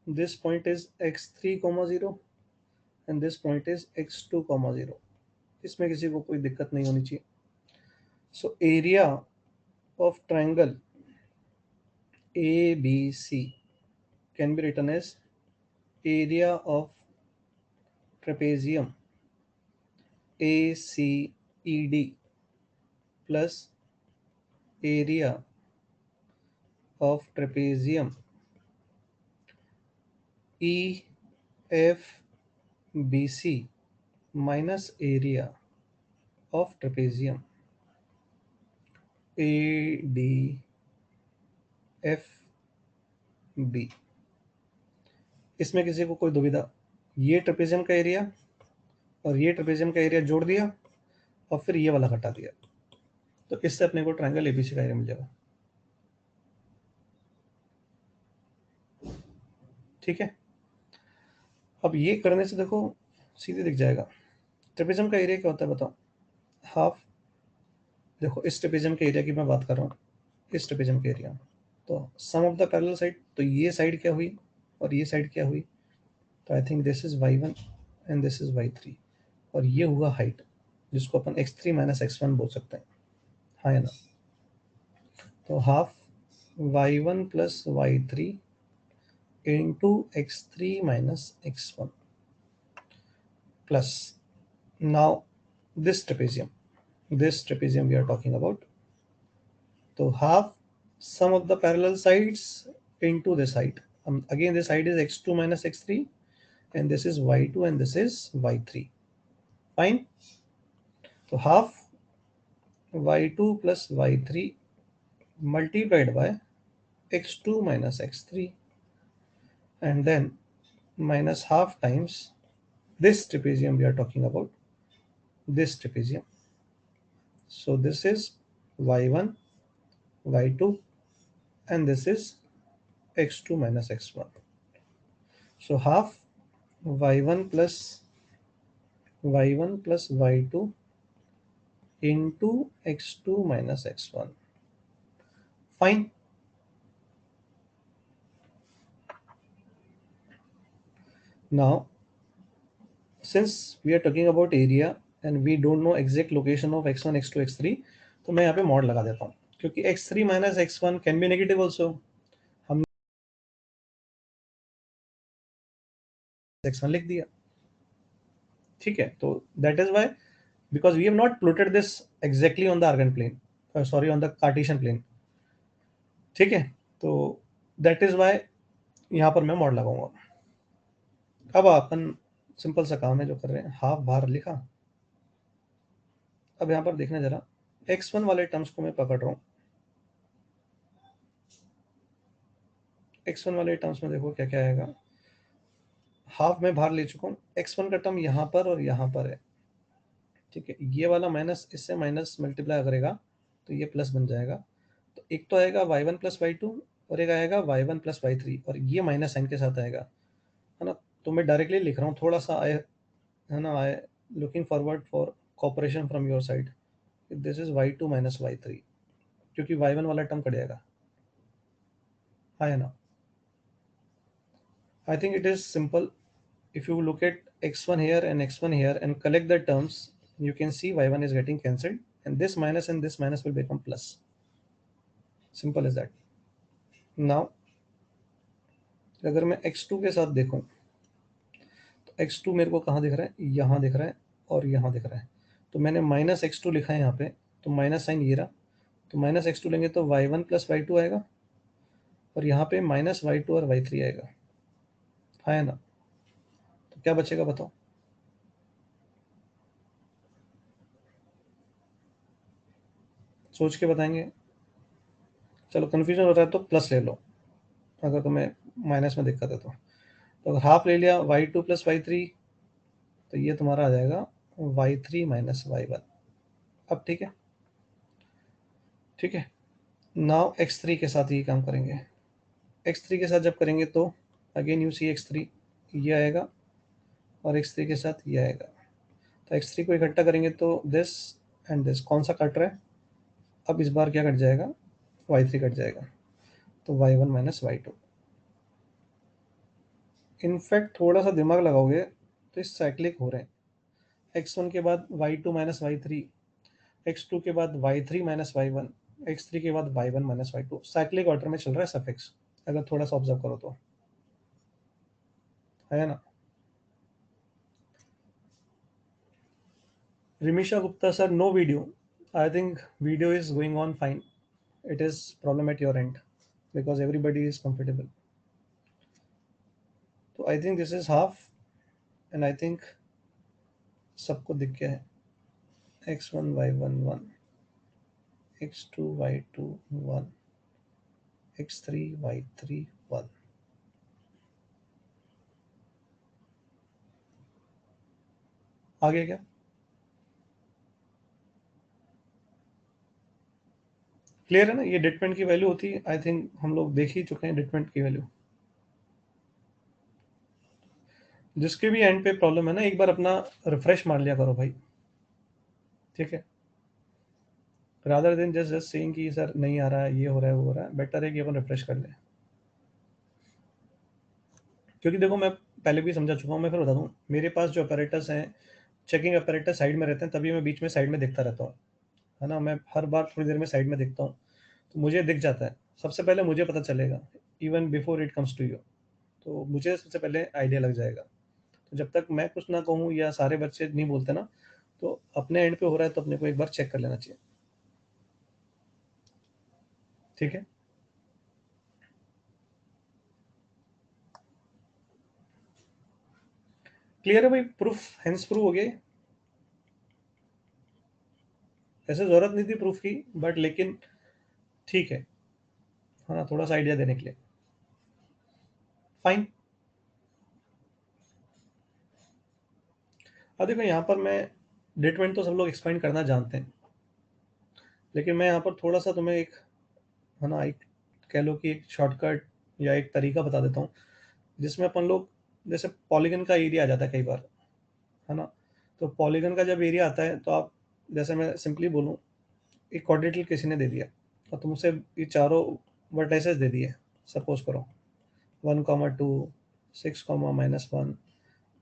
this point is x3 comma 0, and this point is x2 comma 0। इसमें किसी को कोई दिक्कत नहीं होनी चाहिए। So area of triangle ABC can be written as area of trapezium ACED plus area of trapezium EFBC minus area of trapezium ADFB। इसमें किसी को कोई दुविधा? ये ट्रेपेजियम का एरिया और ये ट्रेपेजियम का एरिया जोड़ दिया और फिर ये वाला घटा दिया, तो इससे अपने को ट्रायंगल एबीसी का एरिया मिल जाएगा। ठीक है, अब ये करने से देखो सीधे दिख जाएगा। ट्रेपेजियम का एरिया क्या होता है बताओ? हाफ। देखो इस ट्रेपेजियम के एरिया की मैं बात कर रहा हूँ, इस ट्रेपेजियम के एरिया, तो sum of the parallel side, तो ये साइड क्या हुई और ये साइड क्या हुई? तो I think this is y1 and this is y3, और ये हुआ हाइट, जिसको अपन x3 माइनस x1 बोल सकते हैं, हाँ है ना। तो half y1 plus y3 into x3 minus x1 plus now this trapezium we are talking about, तो half sum of the parallel sides into this height, Again, this side is x2 minus x3, and this is y2, and this is y3. Fine. So half y2 plus y3 multiplied by x2 minus x3, and then minus half times this trapezium we are talking about, this trapezium. So this is y1, y2, and this is x2 minus x1. So half y1 plus y2 into x2 minus x1. Fine. Now, since we are talking about area and we don't know exact location of x1, x2, x3, तो मैं यहाँ पे mod लगा देता हूँ, क्योंकि x3 minus x1 can be negative also. हम x1 लिख दिया, ठीक है. तो that is why, because we have not plotted this exactly on the Argand plane, sorry, on the Cartesian plane. ठीक है. तो that is why यहाँ पर मैं मॉड लगाऊंगा. अब अपन सिंपल सा काम है जो कर रहे हैं, हाफ बाहर लिखा. अब यहाँ पर देखना जरा, x1 वाले टर्म्स को मैं पकड़ रहा हूँ. x1 वाले टर्म्स में देखो क्या क्या आएगा. हाफ में बाहर ले चुका हूँ, x1 का टर्म यहाँ पर और यहाँ पर है, ठीक है. ये वाला माइनस इससे माइनस मल्टीप्लाई करेगा तो ये प्लस बन जाएगा. तो एक तो आएगा y1 प्लस y2 और एक आएगा y1 प्लस y3, और ये माइनस साइन के साथ आएगा, है ना. तो मैं डायरेक्टली लिख रहा हूँ, थोड़ा सा आए, है ना, I looking forward for cooperation from your side. This is y2 minus y3, क्योंकि y1 वाला टर्म कट जाएगा, है ना. I think it is simple. If you look at x1 here and x1 here and collect the terms, you can see y1 is getting cancelled, and this minus will become plus. Simple as that. Now, अगर मैं x2 के साथ देखूं, तो x2 मेरे को कहाँ दिख रहा है, यहाँ दिख रहा है और यहाँ दिख रहा है. तो मैंने माइनस x2 लिखा है यहाँ पे, तो माइनस साइन ये रहा. तो माइनस x2 लेंगे तो y1 प्लस y2 आएगा, और यहाँ पे माइनस y2 और y3 आएगा, है ना. तो क्या बचेगा बताओ. सोच के बताएंगे. चलो, कंफ्यूजन हो रहा है तो प्लस ले लो, अगर तुम्हें माइनस में दिक्कत है तो अगर हाफ ले लिया y2 प्लस y3, तो ये तुम्हारा आ जाएगा y3 माइनस y1. अब ठीक है, ठीक है. नाउ x3 के साथ ये काम करेंगे. x3 के साथ जब करेंगे तो अगेन यू सी x3, ये आएगा और x3 के साथ ये आएगा. तो x3 को इकट्ठा करेंगे तो दिस एंड दिस कौन सा कट रहा है. अब इस बार क्या कट जाएगा, y3 कट जाएगा, तो y1 माइनस y2. इनफैक्ट थोड़ा सा दिमाग लगाओगे तो ये साइक्लिक हो रहे हैं. x1 के बाद y2 माइनस y3, x2 के बाद y3 माइनस y1, x3 के बाद y1 minus y2. Cyclic order में चल रहा है सफिक्स, अगर थोड़ा सा ऑब्जर्व करो तो, है ना. Rimisha Gupta sir, no video. I think video is going on fine. It is problem at your end because everybody is comfortable. So I think this is half, and I think सबको दिख गया है. x1 y1 1, x2 y2 1, x3 y3 1. आगे क्या clear है ना. ये determinant की वैल्यू होती है, आई थिंक हम लोग देख ही चुके हैं डिटरमिनेंट की वैल्यू. जिसके भी एंड पे प्रॉब्लम है ना, एक बार अपना रिफ्रेश मार लिया करो भाई, ठीक है. Rather than just just saying कि सर नहीं आ रहा है, ये हो रहा है, वो हो रहा है, बेटर है कि अपन रिफ्रेश कर लें. क्योंकि देखो, मैं पहले भी समझा चुका हूँ, मैं फिर बता दूँ. मेरे पास जो अपैरेटस हैं, चेकिंग अपैरेटस साइड में रहते हैं, तभी मैं बीच में साइड में देखता रहता हूँ, है ना. मैं हर बार थोड़ी देर में साइड में देखता हूँ, तो मुझे दिख जाता है. सबसे पहले मुझे पता चलेगा, even before it comes to you. तो मुझे सबसे पहले आइडिया लग जाएगा. तो जब तक मैं कुछ ना कहूँ या सारे बच्चे नहीं बोलते ना, तो अपने एंड पे हो रहा है तो अपने को एक बार चेक कर लेना चाहिए, ठीक है. क्लियर है भाई? प्रूफ हेंस प्रूव हो गया। ऐसे जरूरत नहीं थी प्रूफ की, बट लेकिन ठीक है, हाँ, थोड़ा सा आइडिया देने के लिए। फाइन। अब देखो यहाँ पर मैं डिटरमिनेंट तो सब लोग एक्सप्लेन करना जानते हैं, लेकिन मैं यहाँ पर थोड़ा सा तुम्हें एक, है ना, एक कह लो कि एक शॉर्टकट या एक तरीका बता देता हूँ, जिसमें अपन लोग जैसे पॉलीगन का एरिया आ जाता है कई बार, है ना। तो पॉलीगन का जब एरिया आता है तो आप, जैसे मैं सिंपली बोलूँ, एक क्वाड्रेटिक किसी ने दे दिया और तुमसे ये चारों वर्टाइसेस दे दिए, सपोज करो 1,2, 6,-1,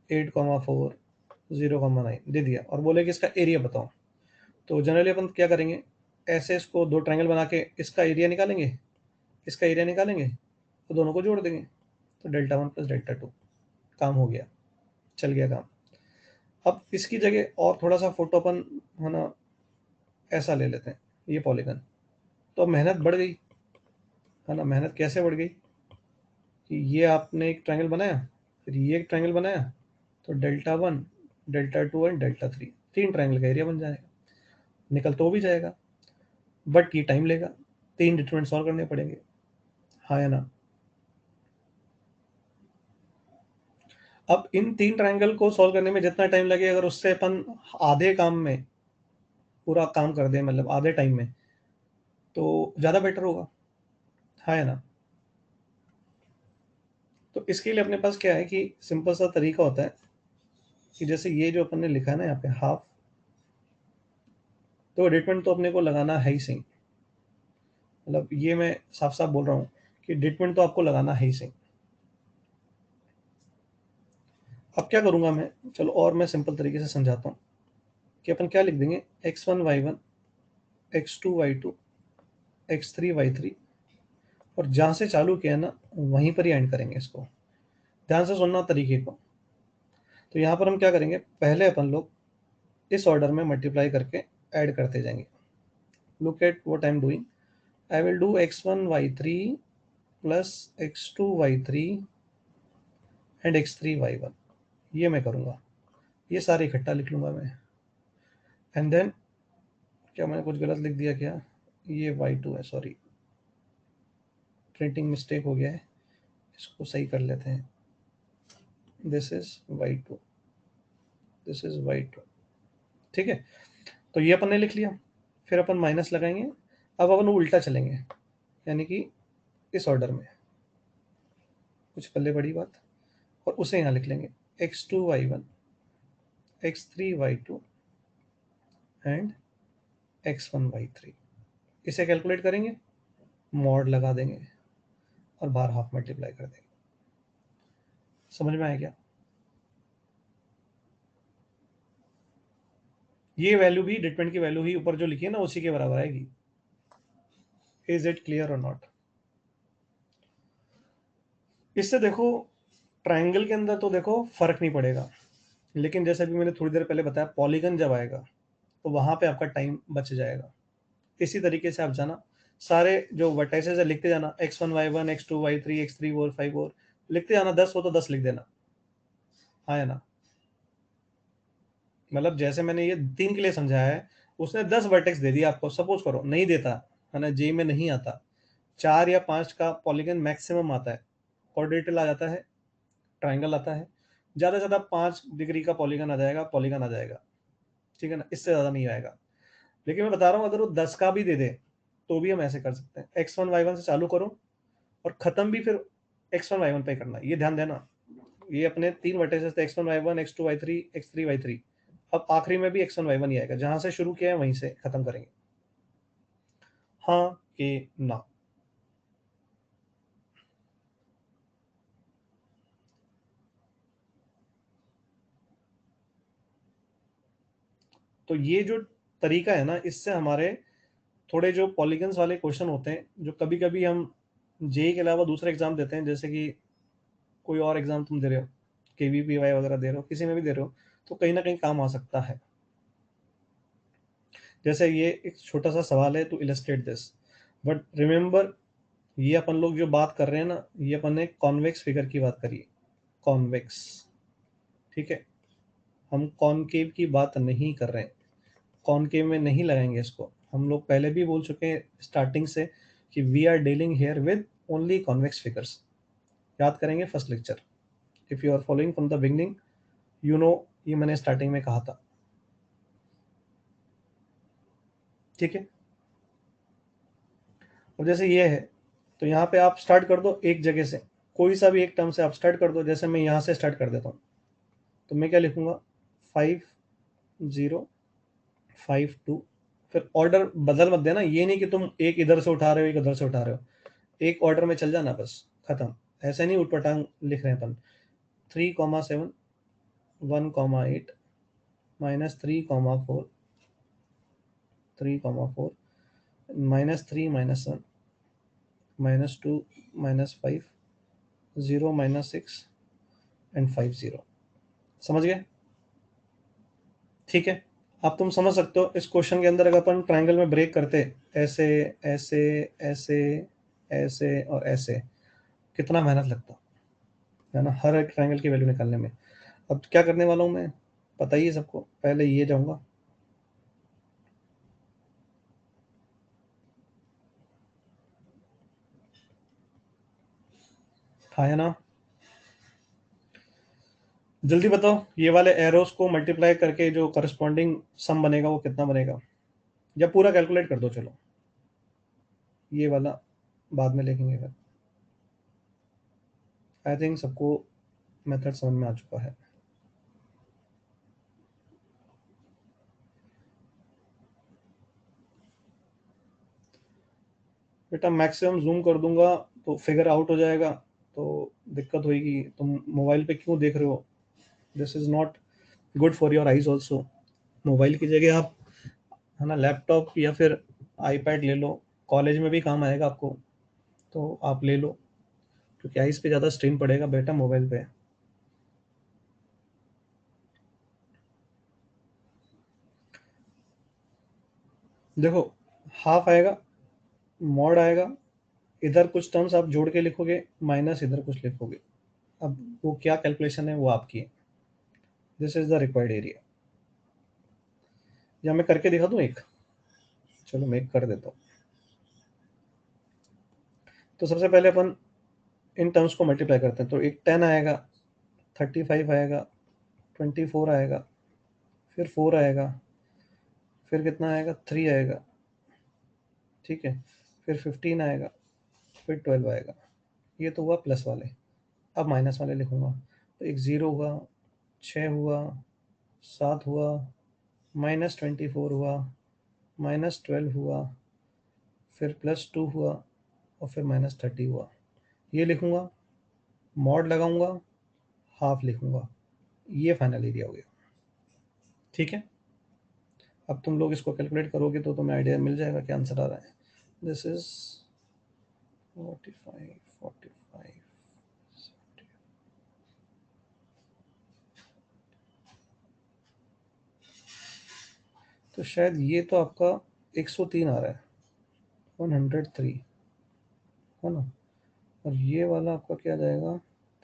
8,4, 0,9 दे दिया और बोले कि इसका एरिया बताओ। तो जनरली अपन क्या करेंगे, ऐसे इसको दो ट्रायंगल बना के इसका एरिया निकालेंगे, इसका एरिया निकालेंगे, तो दोनों को जोड़ देंगे, तो डेल्टा 1 प्लस डेल्टा 2, काम हो गया, चल गया काम। अब इसकी जगह और थोड़ा सा फोटो अपन, है ना, ऐसा ले लेते हैं, ये पॉलीगन। तो अब मेहनत बढ़ गई, है ना। मेहनत कैसे बढ़ गई कि ये आपने एक ट्रायंगल बनाया, फिर ये एक ट्रायंगल बनाया, तो डेल्टा 1, डेल्टा 2 एंड डेल्टा 3, तीन ट्रायंगल का एरिया बन जाएगा। निकल तो भी जाएगा, बट ये टाइम लेगा, तीन डिटरमिनेंट सॉल्व करने पड़ेंगे, हाँ या ना। अब इन तीन ट्रायंगल को सॉल्व करने में जितना टाइम लगे, अगर उससे अपन आधे काम में पूरा काम कर दें, मतलब आधे टाइम में, तो ज़्यादा बेटर होगा, हाँ या ना। तो इसके लिए अपने पास क्या है कि सिंपल सा तरीका होता है कि जैसे ये जो अपन ने लिखा है ना यहाँ पे हाफ, तो डिटरमिनेंट तो अपने को लगाना है ही सही, मतलब ये मैं साफ साफ बोल रहा हूँ कि डिटरमिनेंट तो आपको लगाना है ही सही। अब क्या करूंगा मैं, चलो और मैं सिंपल तरीके से समझाता हूँ कि अपन क्या लिख देंगे, x1 y1, x2 y2, x3 y3, और जहां से चालू किया ना वहीं पर ही एंड करेंगे इसको। ध्यान से सुनना तरीके को। तो यहाँ पर हम क्या करेंगे, पहले अपन लोग इस ऑर्डर में मल्टीप्लाई करके ऐड करते जाएंगे। Look at what I am doing, I will do x1 y3 plus x2 y3 and x3 y1, ये मैं करूँगा, ये सारे इकट्ठा लिख लूँगा मैं। एंड देन, क्या मैंने कुछ गलत लिख दिया क्या, ये y2 है, सॉरी, प्रिंटिंग मिस्टेक हो गया है, इसको सही कर लेते हैं। This is y2, this is y2, ठीक है। तो ये अपन ने लिख लिया, फिर अपन माइनस लगाएंगे। अब अपन उल्टा चलेंगे, यानी कि इस ऑर्डर में, कुछ पल्ले बड़ी बात, और उसे यहाँ लिख लेंगे x2 y1, x3 y2 and x1 y3। इसे कैलकुलेट करेंगे, मॉड लगा देंगे और बाहर हाफ मल्टीप्लाई कर देंगे। समझ में आया क्या? ये वैल्यू भी, डिटरमिनेंट की वैल्यू ही ऊपर जो लिखी है ना उसी के बराबर आएगी। इज इट क्लियर और नॉट? इससे देखो, ट्रायंगल के अंदर तो देखो फर्क नहीं पड़ेगा, लेकिन जैसे अभी मैंने थोड़ी देर पहले बताया, पॉलीगन जब आएगा तो वहां पे आपका टाइम बच जाएगा। इसी तरीके से आप जाना, सारे जो वर्टाइसेस है लिखते जाना, x1 y1, x2 y3, x3 4 5 4 लिखते जाना, 10 हो तो 10 लिख देना, हाँ या ना। मतलब जैसे मैंने ये तीन के लिए समझाया है, उसने 10 वर्टेक्स दे दिया आपको, सपोज करो नहीं देता, है ना, जे में नहीं आता, 4 या 5 का पॉलीगन मैक्सिमम आता है, क्वाड्रेटिल आ जाता है, ट्राइंगल आता है, ज़्यादा से ज़्यादा 5 डिग्री का पॉलीगन आ जाएगा, पॉलीगन आ जाएगा, ठीक है ना, इससे ज़्यादा नहीं आएगा। लेकिन मैं बता रहा हूँ, अगर वो 10 का भी दे दे तो भी हम ऐसे कर सकते हैं, x1 y1 से चालू करो और ख़त्म भी फिर x1 y1 पे करना, ये ध्यान देना। ये अपने तीन वर्टेसेस थे, x1 y1, x2 y3, x3 y3, अब आखिरी में भी x1 y1 ही आएगा, जहां से शुरू किया है वहीं से खत्म करेंगे, हाँ कि ना। तो ये जो तरीका है ना, इससे हमारे थोड़े जो पॉलीगन्स वाले क्वेश्चन होते हैं, जो कभी कभी हम जेई के अलावा दूसरे एग्जाम देते हैं, जैसे कि कोई और एग्जाम तुम दे रहे हो, केवीपीवाई वगैरह दे रहे हो, किसी में भी दे रहे हो, तो कहीं ना कहीं काम आ सकता है। जैसे ये एक छोटा सा सवाल है to illustrate this, but remember, ये अपन लोग जो बात कर रहे हैं ना, ये अपन ने कॉन्वेक्स फिगर की बात करी है, कॉन्वेक्स, ठीक है। हम कॉनकेव की बात नहीं कर रहे हैं, कॉनकेव में नहीं लगाएंगे इसको। हम लोग पहले भी बोल चुके हैं स्टार्टिंग से कि we are dealing here with only convex figures. याद करेंगे first lecture, if you are following from the beginning, you know, ये मैंने स्टार्टिंग में कहा था। ठीक है, अब जैसे ये है तो यहाँ पे आप स्टार्ट कर दो एक जगह से, कोई सा भी एक टर्म से आप स्टार्ट कर दो। जैसे मैं यहाँ से स्टार्ट कर देता हूँ, तो मैं क्या लिखूंगा, 5 0 5 2। फिर ऑर्डर बदल मत देना, ये नहीं कि तुम एक इधर से उठा रहे हो एक इधर से उठा रहे हो, एक ऑर्डर में चल जाना बस, खत्म। ऐसे नहीं उठपटांग लिख रहे हैं अपन। 3 7 1 8 -3 4 3 4 -3 -1 -2 -5 0 -6 एंड 5 0। समझ गए? ठीक है, अब तुम समझ सकते हो इस क्वेश्चन के अंदर अगर अपन ट्रायंगल में ब्रेक करते, ऐसे ऐसे ऐसे ऐसे और ऐसे, कितना मेहनत लगता है ना हर एक ट्रायंगल की वैल्यू निकालने में। अब क्या करने वाला हूँ मैं, पता ही है सबको। पहले ये जाऊंगा, था है ना। जल्दी बताओ, ये वाले एरोस को मल्टीप्लाई करके जो करस्पॉन्डिंग सम बनेगा वो कितना बनेगा, या पूरा कैलकुलेट कर दो। चलो ये वाला बाद में लिखेंगे फिर। आई थिंक सबको मेथड समझ में आ चुका है। बेटा मैक्सिमम जूम कर दूंगा तो फिगर आउट हो जाएगा, तो दिक्कत होगी। तुम मोबाइल पे क्यों देख रहे हो, this is not good for your eyes also. Mobile की जगह आप, है ना, लैपटॉप या फिर आईपैड ले लो, कॉलेज में भी काम आएगा आपको, तो आप ले लो, क्योंकि आईज पे ज़्यादा स्ट्रेन पड़ेगा बेटा मोबाइल पे। देखो, हाफ आएगा, मॉड आएगा, इधर कुछ टर्म्स आप जोड़ के लिखोगे, माइनस इधर कुछ लिखोगे। अब वो क्या कैलकुलेशन है वो आपकी है। This is the required area. या मैं करके दिखा दूं एक, चलो मैं एक कर देता हूँ। तो सबसे पहले अपन इन टर्म्स को मल्टीप्लाई करते हैं, तो एक 10 आएगा, 35 आएगा, 24 आएगा, फिर 4 आएगा, फिर कितना आएगा, 3 आएगा, ठीक है, फिर 15 आएगा, फिर 12 आएगा। ये तो हुआ प्लस वाले। अब माइनस वाले लिखूंगा, तो एक 0 हुआ, 6 हुआ, 7 हुआ, -24 हुआ, -12 हुआ, फिर +2 हुआ, और फिर -30 हुआ। ये लिखूंगा, मॉड लगाऊंगा, हाफ लिखूंगा, ये फाइनल एरिया हो गया। ठीक है, अब तुम लोग इसको कैलकुलेट करोगे तो तुम्हें आइडिया मिल जाएगा क्या आंसर आ रहा है। दिस इज 45 तो शायद ये तो आपका 103 आ रहा है, 103, है ना। और ये वाला आपका क्या जाएगा,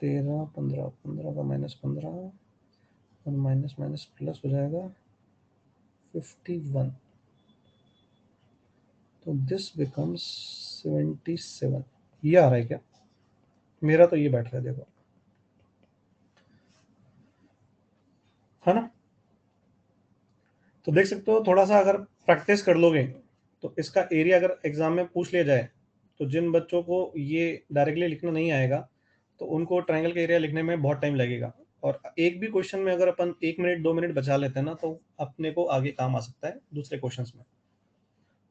13 15, 15 का -15, और माइनस माइनस प्लस हो जाएगा 51। तो दिस बिकम्स 77। ये आ रहा है क्या, मेरा तो ये बैठ रहा है, देखो, है ना। तो देख सकते हो, थोड़ा सा अगर प्रैक्टिस कर लोगे तो इसका एरिया अगर एग्जाम में पूछ लिया जाए, तो जिन बच्चों को ये डायरेक्टली लिखना नहीं आएगा तो उनको ट्रायंगल का एरिया लिखने में बहुत टाइम लगेगा। और एक भी क्वेश्चन में अगर अपन 1 मिनट 2 मिनट बचा लेते हैं ना, तो अपने को आगे काम आ सकता है दूसरे क्वेश्चंस में।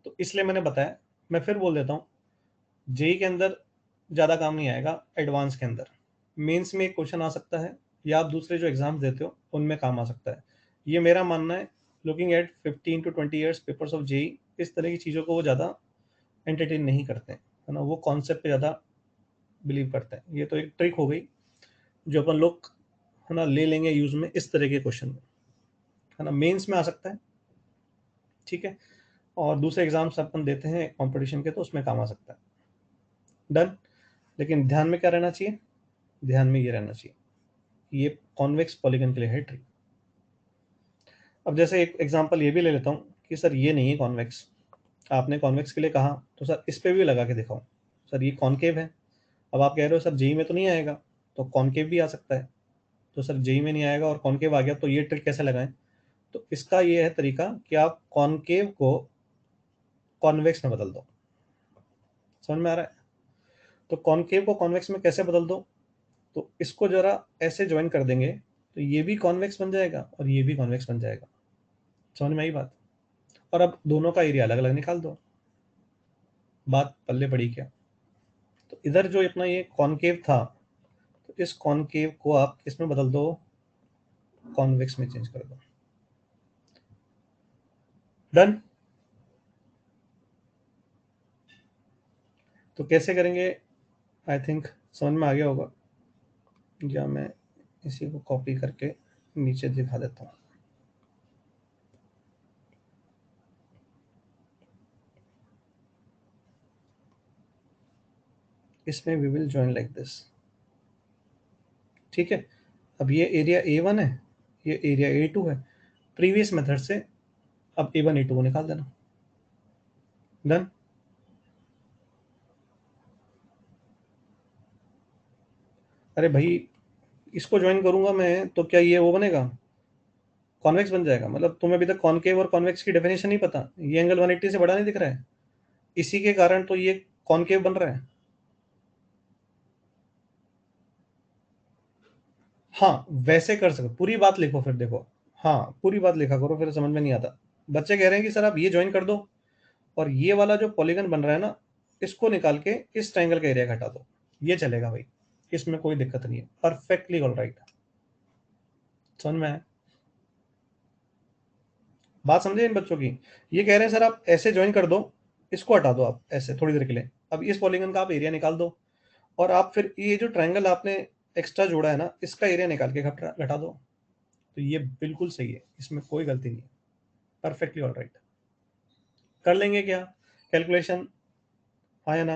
तो इसलिए मैंने बताया, मैं फिर बोल देता हूँ, जेई के अंदर ज़्यादा काम नहीं आएगा, एडवांस के अंदर मेंस में एक क्वेश्चन आ सकता है, या आप दूसरे जो एग्जाम्स देते हो उनमें काम आ सकता है। ये मेरा मानना है। Looking at 15 to 20 years papers of JEE, इस तरह की चीज़ों को वो ज़्यादा एंटरटेन नहीं करते हैं, है ना, वो कॉन्सेप्ट पे ज़्यादा बिलीव करते हैं। ये तो एक ट्रिक हो गई जो अपन लोग, है ना, ले लेंगे यूज़ में इस तरह के क्वेश्चन में, है ना, मेंस में आ सकता है। ठीक है, और दूसरे एग्जाम्स अपन देते हैं कंपटीशन के, तो उसमें काम आ सकता है। डन। लेकिन ध्यान में क्या रहना चाहिए, ध्यान में ये रहना चाहिए, ये कॉन्वेक्स पॉलीगन के लिए है ट्रिक। अब जैसे एक एग्जांपल ये भी ले लेता हूँ कि सर ये नहीं है कॉन्वेक्स, आपने कॉन्वेक्स के लिए कहा, तो सर इस पे भी लगा के दिखाऊं, सर ये कॉनकेव है। अब आप कह रहे हो सर जेई में तो नहीं आएगा, तो कॉनकेव भी आ सकता है। तो सर जेई में नहीं आएगा और कॉनकेव आ गया, तो ये ट्रिक कैसे लगाएं? तो इसका ये है तरीका कि आप कॉनकेव को कॉन्वेक्स में बदल दो। समझ में आ रहा है? तो कॉनकेव को कॉन्वेक्स में कैसे बदल दो? तो इसको जरा ऐसे ज्वाइन कर देंगे, तो ये भी कॉन्वेक्स बन जाएगा और ये भी कॉन्वेक्स बन जाएगा। समझ में आई बात? और अब दोनों का एरिया अलग अलग निकाल दो, बात पल्ले पड़ी क्या? तो इधर जो अपना ये कॉनकेव था, तो इस कॉनकेव को आप किसमें बदल दो? कॉन्वेक्स में चेंज कर दो। डन। तो कैसे करेंगे? आई थिंक समझ में आ गया होगा, या मैं इसी को कॉपी करके नीचे दिखा देता हूँ। इसमें we will join like this. ठीक है, अब ये एरिया A1 है, ये एरिया A2 है। प्रीवियस मेथड से अब A1 A2 को निकाल देना। डन। अरे भाई, इसको ज्वाइन करूंगा मैं तो क्या ये वो बनेगा? कॉन्वेक्स बन जाएगा। मतलब तुम्हें अभी तक कॉनकेव और कॉन्वेक्स की डेफिनेशन नहीं पता? ये एंगल 180 से बड़ा नहीं दिख रहा है, इसी के कारण तो ये कॉनकेव बन रहा है। हाँ, वैसे कर सकते, पूरी बात लिखो फिर देखो। हाँ, पूरी बात लिखा करो, फिर समझ में नहीं आता। बच्चे कह रहे हैं कि सर आप ये ज्वाइन कर दो और ये वाला जो पॉलीगन बन रहा है ना, इसको निकाल के इस ट्रायंगल का एरिया घटा दो। ये चलेगा भाई, इसमें कोई दिक्कत नहीं है, परफेक्टली ऑल राइट। समझ में आया? बात समझे इन बच्चों की? ये कह रहे हैं सर आप ऐसे ज्वाइन कर दो, इसको हटा दो आप ऐसे थोड़ी देर के लिए, अब इस पॉलीगन का आप एरिया निकाल दो, और आप फिर ये जो ट्रायंगल आपने एक्स्ट्रा जोड़ा है ना, इसका एरिया निकाल के घटा घटा दो। तो ये बिल्कुल सही है, इसमें कोई गलती नहीं है, परफेक्टली ऑल राइट। कर लेंगे क्या कैलकुलेशन? हाँ या ना?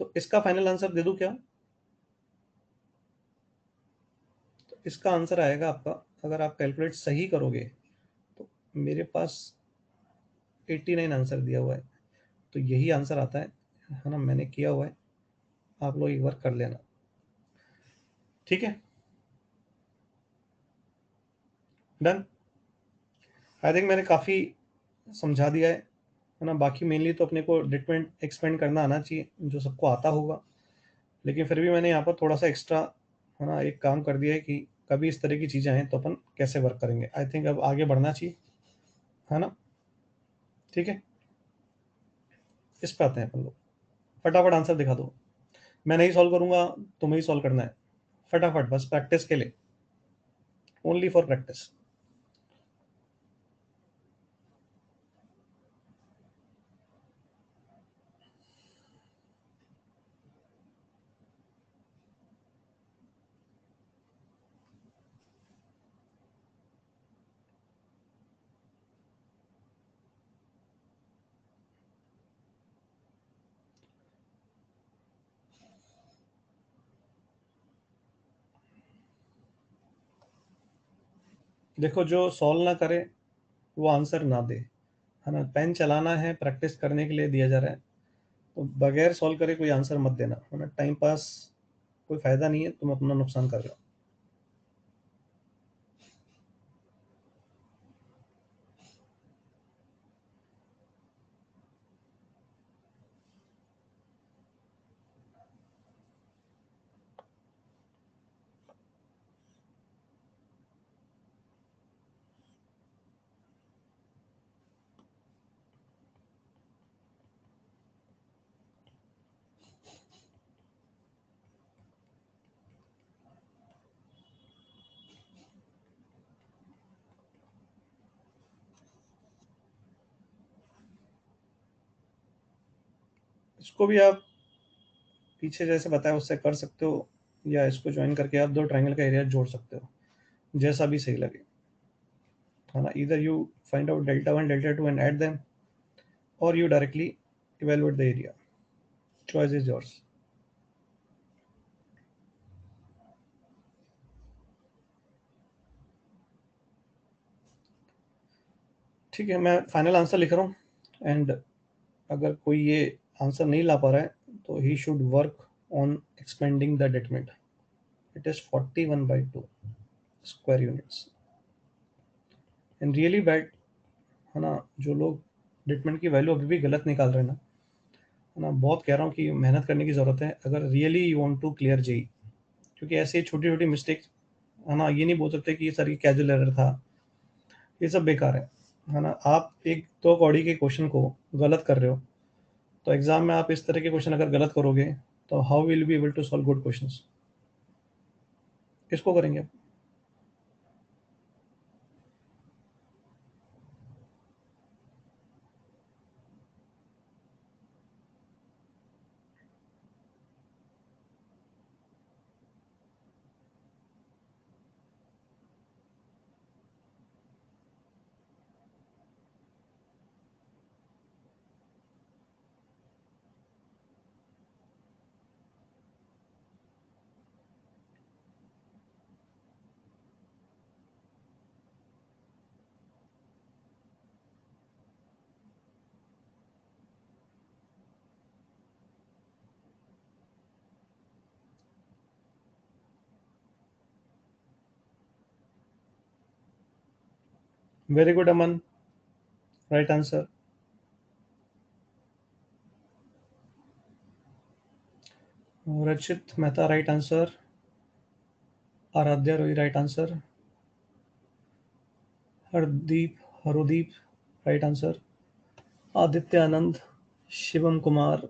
तो इसका फाइनल आंसर दे दूं क्या? तो इसका आंसर आएगा आपका, अगर आप कैलकुलेट सही करोगे, तो मेरे पास 89 आंसर दिया हुआ है, तो यही आंसर आता है ना? मैंने किया हुआ है, आप लोग एक बार कर लेना। ठीक है, डन। आई थिंक मैंने काफ़ी समझा दिया है ना? बाकी मेनली तो अपने को डिटमेंट एक्सपेंड करना आना चाहिए, जो सबको आता होगा। लेकिन फिर भी मैंने यहाँ पर थोड़ा सा एक्स्ट्रा है ना एक काम कर दिया है कि कभी इस तरह की चीज़ें आएँ तो अपन कैसे वर्क करेंगे। आई थिंक अब आगे बढ़ना चाहिए, है ना? ठीक है, इस पे आते हैं अपन लोग। फटाफट आंसर दिखा दो। मैं नहीं सॉल्व करूंगा, तुम्हें ही सॉल्व करना है। फटाफट, बस प्रैक्टिस के लिए, ओनली फॉर प्रैक्टिस। देखो, जो सॉल्व ना करे वो आंसर ना दे, है ना? पेन चलाना है, प्रैक्टिस करने के लिए दिया जा रहा है, तो बगैर सॉल्व करे कोई आंसर मत देना, है ना? टाइम पास, कोई फायदा नहीं है, तुम अपना नुकसान कर रहे हो। इसको भी आप पीछे जैसे बताया उससे कर सकते हो, या इसको ज्वाइन करके आप दो ट्रायंगल का एरिया जोड़ सकते हो, जैसा भी सही लगे, है ना? इधर you find out delta one delta two and add them, और you directly evaluate the area. Choice is yours. ठीक है, मैं फाइनल आंसर लिख रहा हूँ, एंड अगर कोई ये आंसर नहीं ला पा रहा है तो he should work on expanding the determinant. It is 41/2 square units. And really bad, है ना, जो लोग डिटरमिनेंट की वैल्यू अभी भी गलत निकाल रहे हैं ना, है ना, बहुत कह रहा हूँ कि मेहनत करने की ज़रूरत है अगर really you want to clear JEE. क्योंकि ऐसे छोटी-छोटी मिस्टेक, है ना, ये नहीं बोल सकते कि ये सर ये कैजुअल एरर था, ये सब बेकार है ना? आप एक 2 कौड़ी के क्वेश्चन को गलत कर रहे हो, तो एग्ज़ाम में आप इस तरह के क्वेश्चन अगर गलत करोगे, तो how will you be able to solve good questions? किसको करेंगे आप? Very good Aman, right answer. Rachit Mehta, right answer. Aradhya Rohi, right answer. Hardeep, right answer. Aditya Anand, Shivam Kumar,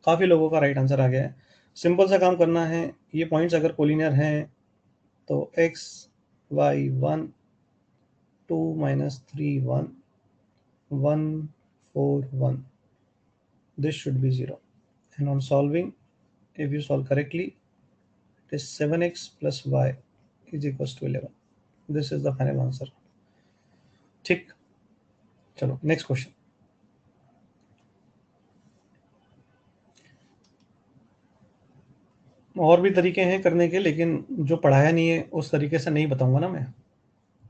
काफ़ी लोगों का राइट आंसर आ गया है. सिंपल सा काम करना है, ये पॉइंट्स अगर कोलिनियर हैं तो x Y 1, 2 minus 3 1, 1 4 1, this should be 0. And on solving, if you solve correctly, it is 7x plus y is equals to 11. This is the final answer. ठीक, चलो नेक्स्ट क्वेश्चन. और भी तरीके हैं करने के, लेकिन जो पढ़ाया नहीं है उस तरीके से नहीं बताऊंगा ना मैं.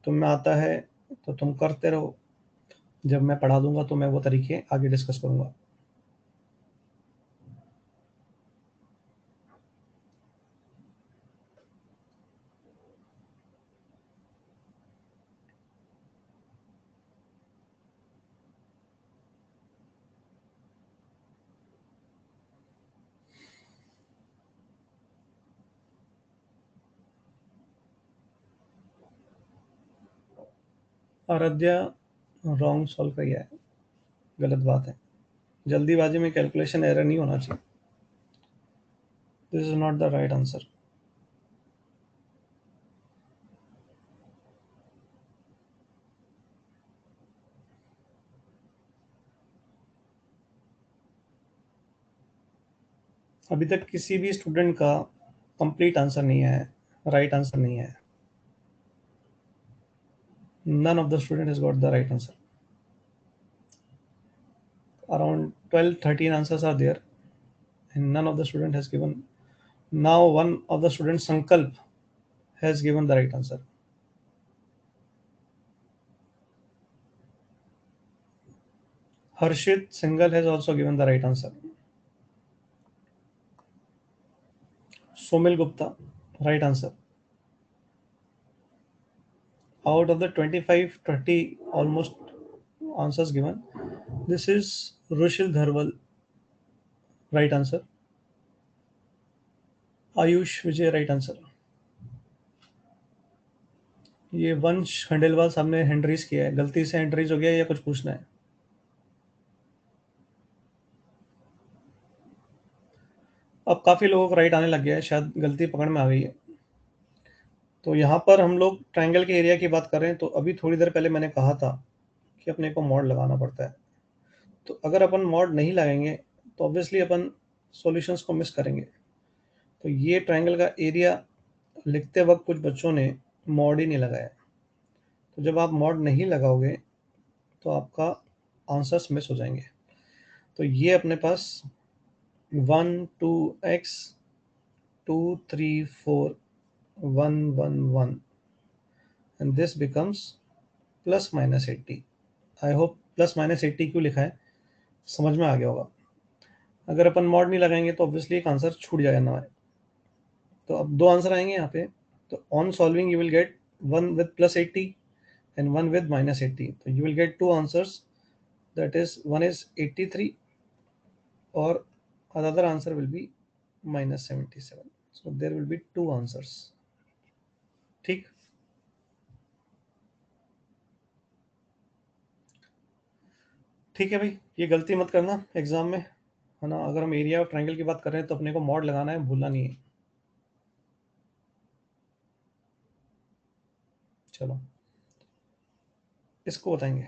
तुम में आता है तो तुम करते रहो, जब मैं पढ़ा दूंगा तो मैं वो तरीके आगे डिस्कस करूंगा. आराध्या रॉन्ग सॉल्व किया है, गलत बात है. जल्दीबाजी में कैलकुलेशन एरर नहीं होना चाहिए. This is not the right answer. अभी तक किसी भी स्टूडेंट का कंप्लीट आंसर नहीं है, राइट आंसर नहीं है. None of the student has got the right answer. Around 12, 13 answers are there, and none of the student has given. Now one of the students, Sankalp, has given the right answer. Harshit Singhal has also given the right answer. Somil Gupta, right answer. Out of the 25, 30 almost answers given, this is Rushil Dharwal, right answer. Ayush Vijay, right answer. ये वंश खंडेलवाल साहब ने hand raise किया है, गलती से hand raise हो गया या कुछ पूछना है? अब काफ़ी लोगों को राइट आने लग गया है, शायद गलती पकड़ में आ गई है. तो यहाँ पर हम लोग ट्रायंगल के एरिया की बात कर रहे हैं, तो अभी थोड़ी देर पहले मैंने कहा था कि अपने को मॉड लगाना पड़ता है. तो अगर अपन मॉड नहीं लगाएंगे तो ऑब्वियसली अपन सॉल्यूशंस को मिस करेंगे. तो ये ट्रायंगल का एरिया लिखते वक्त कुछ बच्चों ने मॉड ही नहीं लगाया. तो जब आप मॉड नहीं लगाओगे तो आपका आंसर्स मिस हो जाएंगे. तो ये अपने पास 1 2 x 2 3 4 1 1 1, and this becomes plus minus 80. I hope plus minus 80 क्यों लिखा है समझ में आ गया होगा। अगर अपन मॉड नहीं लगाएंगे तो ऑब्वियसली एक आंसर छूट जाएगा ना। तो अब दो आंसर आएंगे यहाँ पे। तो on solving you will get one with plus 80 and one with minus 80. So you will get two answers. That is, one is 83 or another answer will be minus 77. So there will be two answers. ठीक। ठीक है भाई, ये गलती मत करना exam में, है ना। अगर हम एरिया और ट्रायंगल की बात कर रहे हैं तो अपने को मॉड लगाना है, भूलना नहीं है। चलो इसको बताएंगे।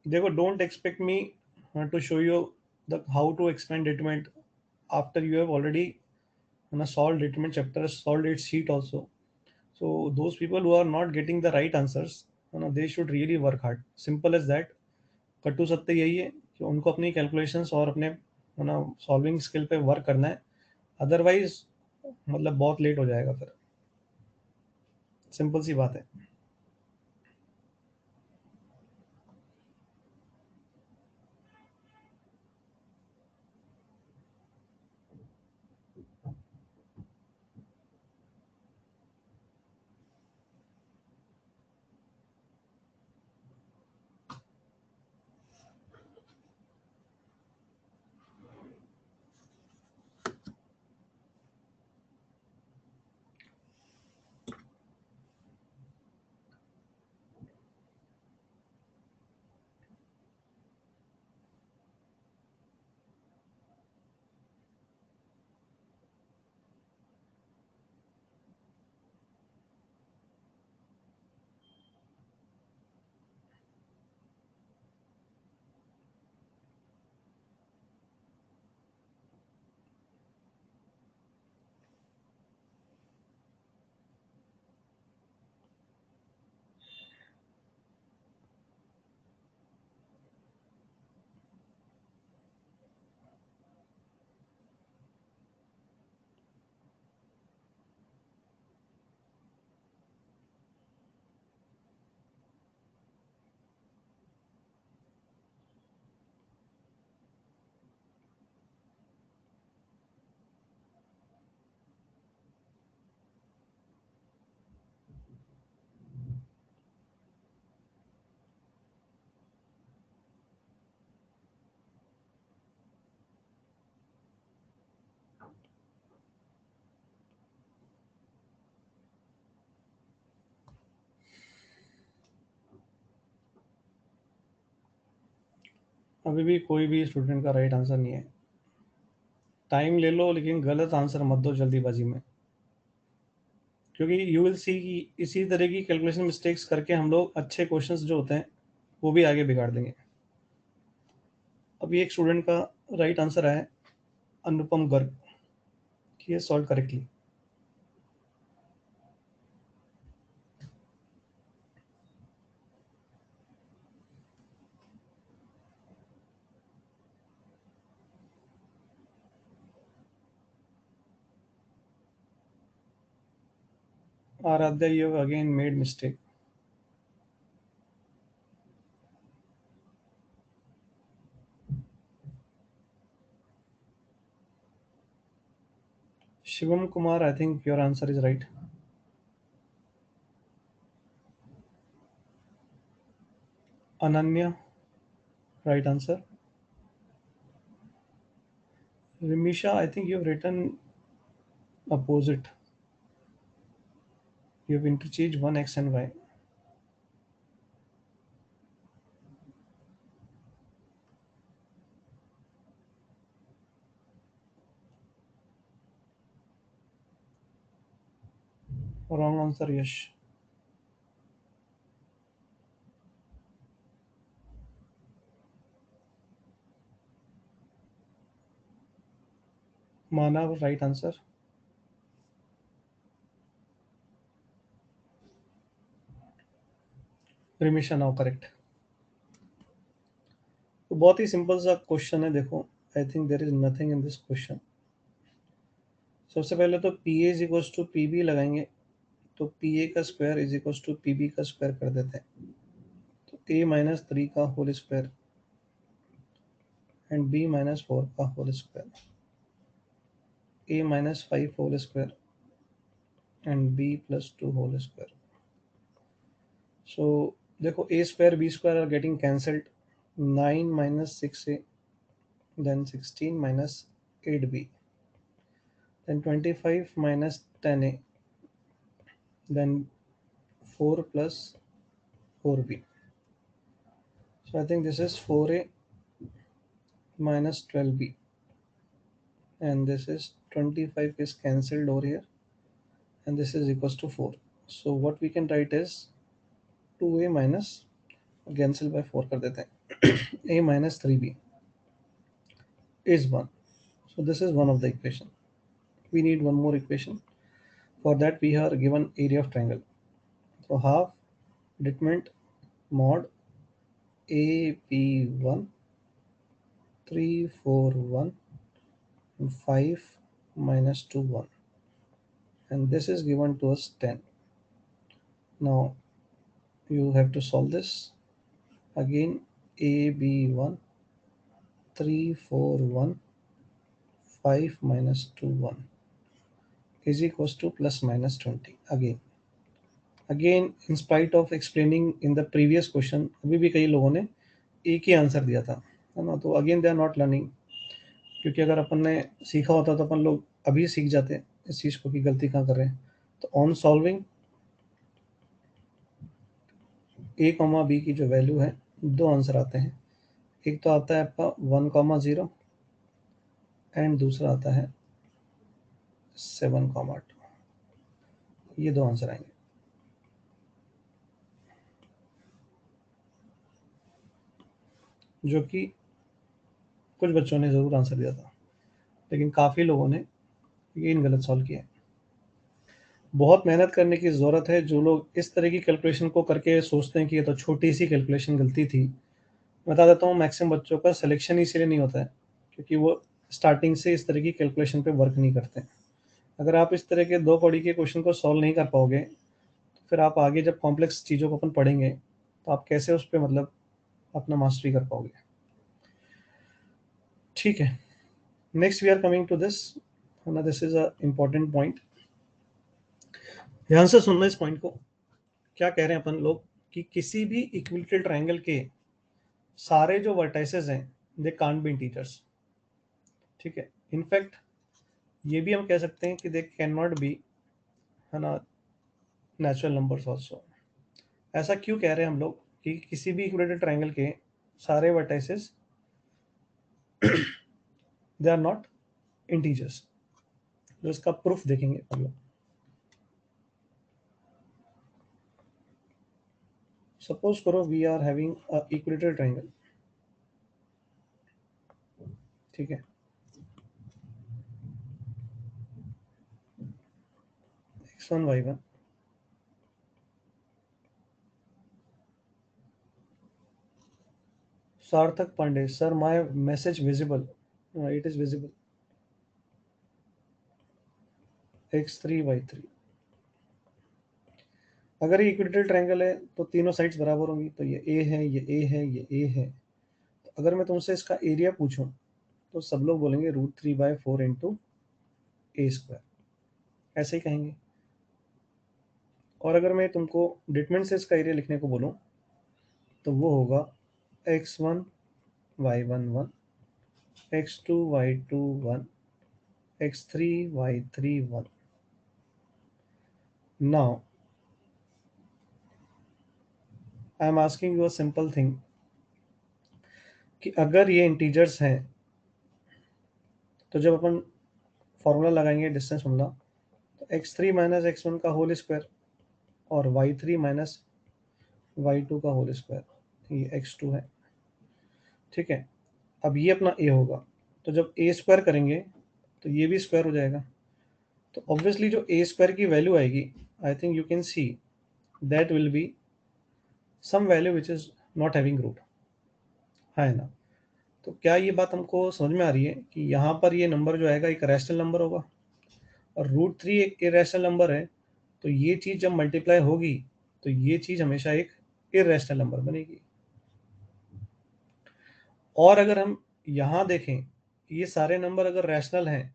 देखो, don't expect me to show you the how to expand determinant after you have already, है ना, solved determinant chapter, solved its sheet also. So those people who are not getting the right answers, you know, they should really work hard. Simple as that. कटु सत्य यही है कि उनको अपनी calculations और अपने, है ना, सॉल्विंग स्किल पे वर्क करना है। अदरवाइज मतलब बहुत लेट हो जाएगा फिर। सिंपल सी बात है। अभी भी कोई भी स्टूडेंट का राइट आंसर नहीं है। टाइम ले लो लेकिन गलत आंसर मत दो जल्दीबाजी में, क्योंकि यू विल सी कि इसी तरह की कैलकुलेशन मिस्टेक्स करके हम लोग अच्छे क्वेश्चंस जो होते हैं वो भी आगे बिगाड़ देंगे। अभी एक स्टूडेंट का राइट आंसर है Anupam Garg, he has solve correctly. Aradhya, you have again made mistake. Shivam Kumar, I think your answer is right. Ananya, right answer. Rimisha, I think you've written opposite. You've interchanged one x and y. Wrong answer, Yash. Manav right answer. Rimishan now correct. तो बहुत ही simple सा question है, देखो I think there is nothing in this question. सबसे पहले तो P A is equals to P B लगाएंगे, तो पी ए का square is equals to P B का स्क्वायर कर देते हैं। तो ए माइनस 3 का whole square and B minus 4 का whole square, A minus 5 whole square and B plus 2 whole square. So देखो A square B square are getting cancelled, 9 minus 6a, then 16 minus 8b, then 25 minus 10a, then 4 plus 4b. So I think this is 4a minus 12b, and this is 25 is cancelled over here, and this is equals to 4. So what we can write is 2a minus, cancel by 4 कर देते हैं, a minus 3b is 1. So this is one of the equation. We need one more equation. For that we are given area of triangle. So half determinant mod AP1 3 4 1 and 5 minus 2 1, and this is given to us 10. Now you have to solve this again. AB1 3 4 1 5 minus 2 1 is equals to plus minus 20. Again in spite of explaining in the previous question, अभी भी कई लोगों ने एक ही answer दिया था, है ना। तो again they are not learning, क्योंकि अगर अपन ने सीखा होता तो अपन लोग अभी सीख जाते इस चीज़ को कि गलती कहाँ कर रहे हैं। तो on solving A comma B की जो वैल्यू है, दो आंसर आते हैं। एक तो आता है आपका 1,0 एंड दूसरा आता है 7,2। ये दो आंसर आएंगे। जो कि कुछ बच्चों ने ज़रूर आंसर दिया था, लेकिन काफ़ी लोगों ने ये इन गलत सॉल्व किया है। बहुत मेहनत करने की ज़रूरत है। जो लोग इस तरह की कैलकुलेशन को करके सोचते हैं कि ये तो छोटी सी कैलकुलेशन गलती थी, बता देता हूँ मैक्सिमम बच्चों का सिलेक्शन इसीलिए नहीं होता है क्योंकि वो स्टार्टिंग से इस तरह की कैलकुलेशन पे वर्क नहीं करते। अगर आप इस तरह के दो कौड़ी के क्वेश्चन को सॉल्व नहीं कर पाओगे, तो फिर आप आगे जब कॉम्प्लेक्स चीज़ों को अपन पढ़ेंगे तो आप कैसे उस पर मतलब अपना मास्टरी कर पाओगे। ठीक है, next we are coming to this, this is a important point. ध्यान से सुनना इस पॉइंट को। क्या कह रहे हैं अपन लोग कि किसी भी इक्विलेटरल ट्रायंगल के सारे जो वर्टाइसेस हैं दे कांट बी इंटीजर्स। ठीक है, इनफैक्ट ये भी हम कह सकते हैं कि दे कैन नॉट बी, है ना, नेचुरल नंबर्स ऑल्सो। ऐसा क्यों कह रहे हैं हम लोग कि किसी भी इक्विलेटरल ट्रायंगल के सारे vertices they are not integers. तो इसका प्रूफ देखेंगे हम लोग। सपोज करो we are having a equilateral triangle, ठीक है, x1 y1। Sarthak Pandey sir, my message visible? It is visible. x3 y3। अगर ये इक्विलेटरल ट्रायंगल है तो तीनों साइड्स बराबर होंगी, तो ये a है, ये a है, ये a है। तो अगर मैं तुमसे इसका एरिया पूछूं तो सब लोग बोलेंगे √3/4 इंटू ए स्क्वायर, ऐसे ही कहेंगे। और अगर मैं तुमको डिटरमिनेंट से इसका एरिया लिखने को बोलूं तो वो होगा x1 y1 1, x2 y2 1, x3 y3 1। Now I am asking you a simple thing कि अगर ये इंटीजर्स हैं तो जब अपन फॉर्मूला लगाएंगे डिस्टेंस फॉर्मूला, तो x3 माइनस x1 का होल स्क्वायर और y3 माइनस y2 का होल स्क्वायर, ये x2 है। ठीक है, अब ये अपना a होगा, तो जब a स्क्वायर करेंगे तो ये भी स्क्वायर हो जाएगा। तो ऑब्वियसली जो ए स्क्वायर की वैल्यू आएगी, I think you can see that will be some value which is not having root, है ना। तो क्या ये बात हमको समझ में आ रही है कि यहाँ पर ये नंबर जो आएगा एक रैशनल नंबर होगा, और √3 एक इरेशनल नंबर है, तो ये चीज़ जब मल्टीप्लाई होगी तो ये चीज़ हमेशा एक इरेशनल नंबर बनेगी। और अगर हम यहाँ देखें, ये सारे नंबर अगर रैशनल हैं,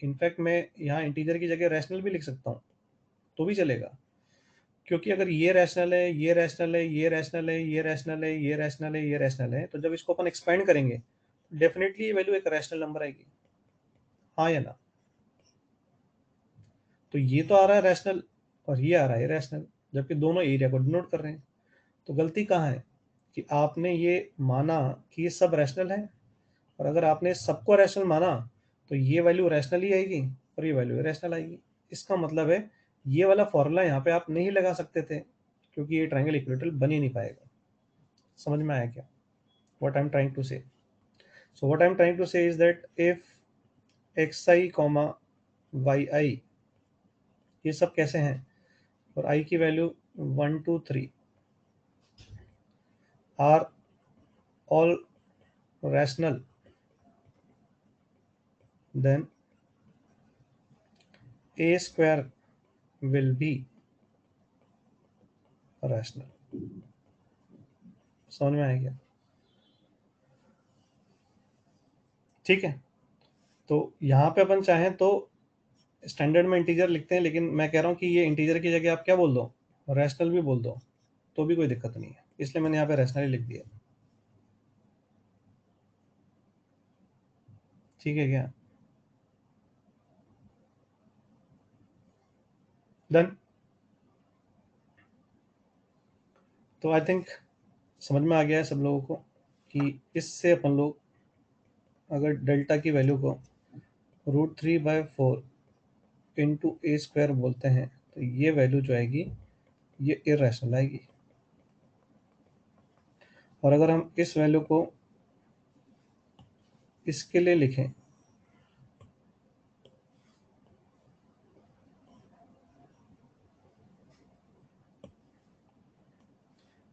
इनफैक्ट मैं यहाँ इंटीजर की जगह रैशनल भी लिख सकता हूँ तो भी चलेगा, क्योंकि अगर ये रैशनल है, ये रैशनल है, ये रैशनल है, ये रैशनल है, ये रैशनल है, ये रैशनल है, तो जब इसको अपन एक्सपेंड करेंगे डेफिनेटली ये वैल्यू एक रैशनल नंबर आएगी, हाँ या ना। तो ये तो आ रहा है रैशनल और ये आ रहा है रैशनल, जबकि दोनों एरिया को डिनोट कर रहे हैं। तो गलती कहाँ है कि आपने ये माना कि ये सब रैशनल है, और अगर आपने सबको रैशनल माना तो ये वैल्यू रैशनल ही आएगी और ये वैल्यू रैशनल आएगी। इसका मतलब है ये वाला फॉर्मूला यहाँ पे आप नहीं लगा सकते थे, क्योंकि ये ट्रायंगल इक्विलेटरल बन ही नहीं पाएगा। समझ में आया क्या what I am trying to say? So what I am trying to say is that if xi, yi, ये सब कैसे हैं, और i की value 1 2 3 are all rational, then a square will be rational। समझ में आया क्या? ठीक है, तो यहाँ पे अपन चाहें तो स्टैंडर्ड में इंटीजर लिखते हैं, लेकिन मैं कह रहा हूँ कि ये इंटीजर की जगह आप क्या बोल दो, रैशनल भी बोल दो, तो भी कोई दिक्कत नहीं है, इसलिए मैंने यहाँ पे रैशनल ही लिख दिया। ठीक है क्या? डन। तो आई थिंक समझ में आ गया है सब लोगों को कि इससे अपन लोग अगर डेल्टा की वैल्यू को √3/4 इंटू ए स्क्वायर बोलते हैं तो ये वैल्यू जो आएगी ये इरेशनल आएगी। और अगर हम इस वैल्यू को इसके लिए लिखें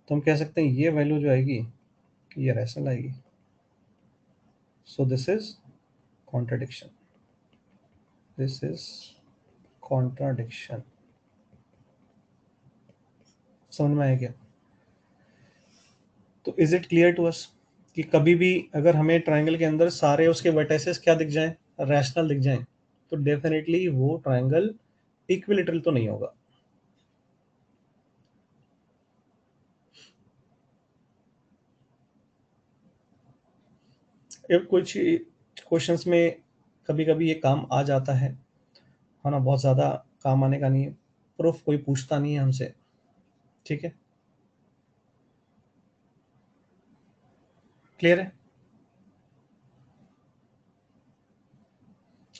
तो हम कह सकते हैं ये वैल्यू जो आएगी ये रैशनल आएगी। So this is contradiction, this is contradiction. समझ में आया क्या? तो is it clear to us कि कभी भी अगर हमें ट्रायंगल के अंदर सारे उसके वर्टिसेस क्या दिख जाएं, रैशनल दिख जाएं, तो डेफिनेटली वो ट्रायंगल इक्विलेटरल तो नहीं होगा। कुछ क्वेश्चंस में कभी कभी ये काम आ जाता है ना, बहुत ज़्यादा काम आने का नहीं है, प्रूफ कोई पूछता नहीं है हमसे। ठीक है, क्लियर है?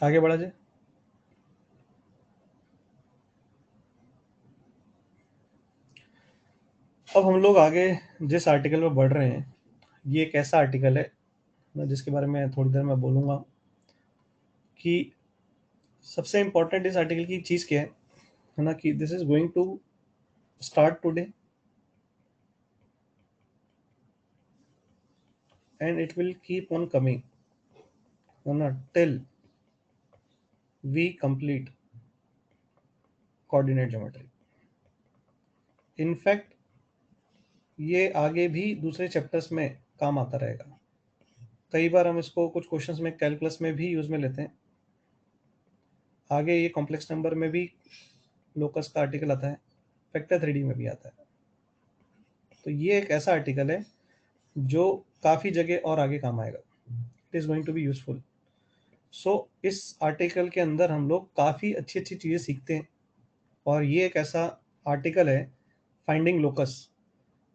आगे बढ़ा जाए। अब हम लोग आगे जिस आर्टिकल में बढ़ रहे हैं, ये एक ऐसा आर्टिकल है मैं जिसके बारे में थोड़ी देर में बोलूँगा कि सबसे इम्पोर्टेंट इस आर्टिकल की चीज़ क्या है ना, कि this is going to start today and it will keep on coming है ना till we complete coordinate geometry. In fact ये आगे भी दूसरे चैप्टर्स में काम आता रहेगा। कई बार हम इसको कुछ क्वेश्चंस में कैलकुलस में भी यूज में लेते हैं, आगे ये कॉम्प्लेक्स नंबर में भी लोकस का आर्टिकल आता है, फैक्टर 3D में भी आता है। तो ये एक ऐसा आर्टिकल है जो काफ़ी जगह और आगे काम आएगा, it is going to be useful. So इस आर्टिकल के अंदर हम लोग काफ़ी अच्छी अच्छी चीज़ें सीखते हैं, और ये एक ऐसा आर्टिकल है फाइंडिंग लोकस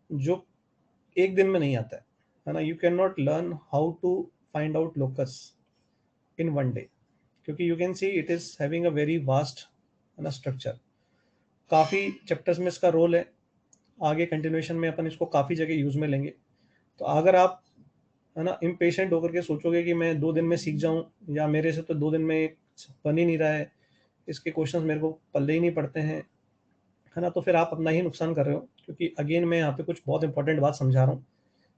जो एक दिन में नहीं आता है ना। You can not learn how to find out locus in one day, क्योंकि you can see it is having a very vast है ना स्ट्रक्चर। काफ़ी चैप्टर्स में इसका रोल है, आगे कंटिन्यूएशन में अपन इसको काफ़ी जगह यूज़ में लेंगे। तो अगर आप है ना, इम्पेशेंट होकर के सोचोगे कि मैं 2 दिन में सीख जाऊँ, या मेरे से तो 2 दिन में बन ही नहीं रहा है, इसके क्वेश्चंस मेरे को पल्ले ही नहीं पड़ते हैं, है ना? तो फिर आप अपना ही नुकसान कर रहे हो, क्योंकि अगेन मैं यहाँ पे कुछ बहुत इंपॉर्टेंट बात समझा रहा हूँ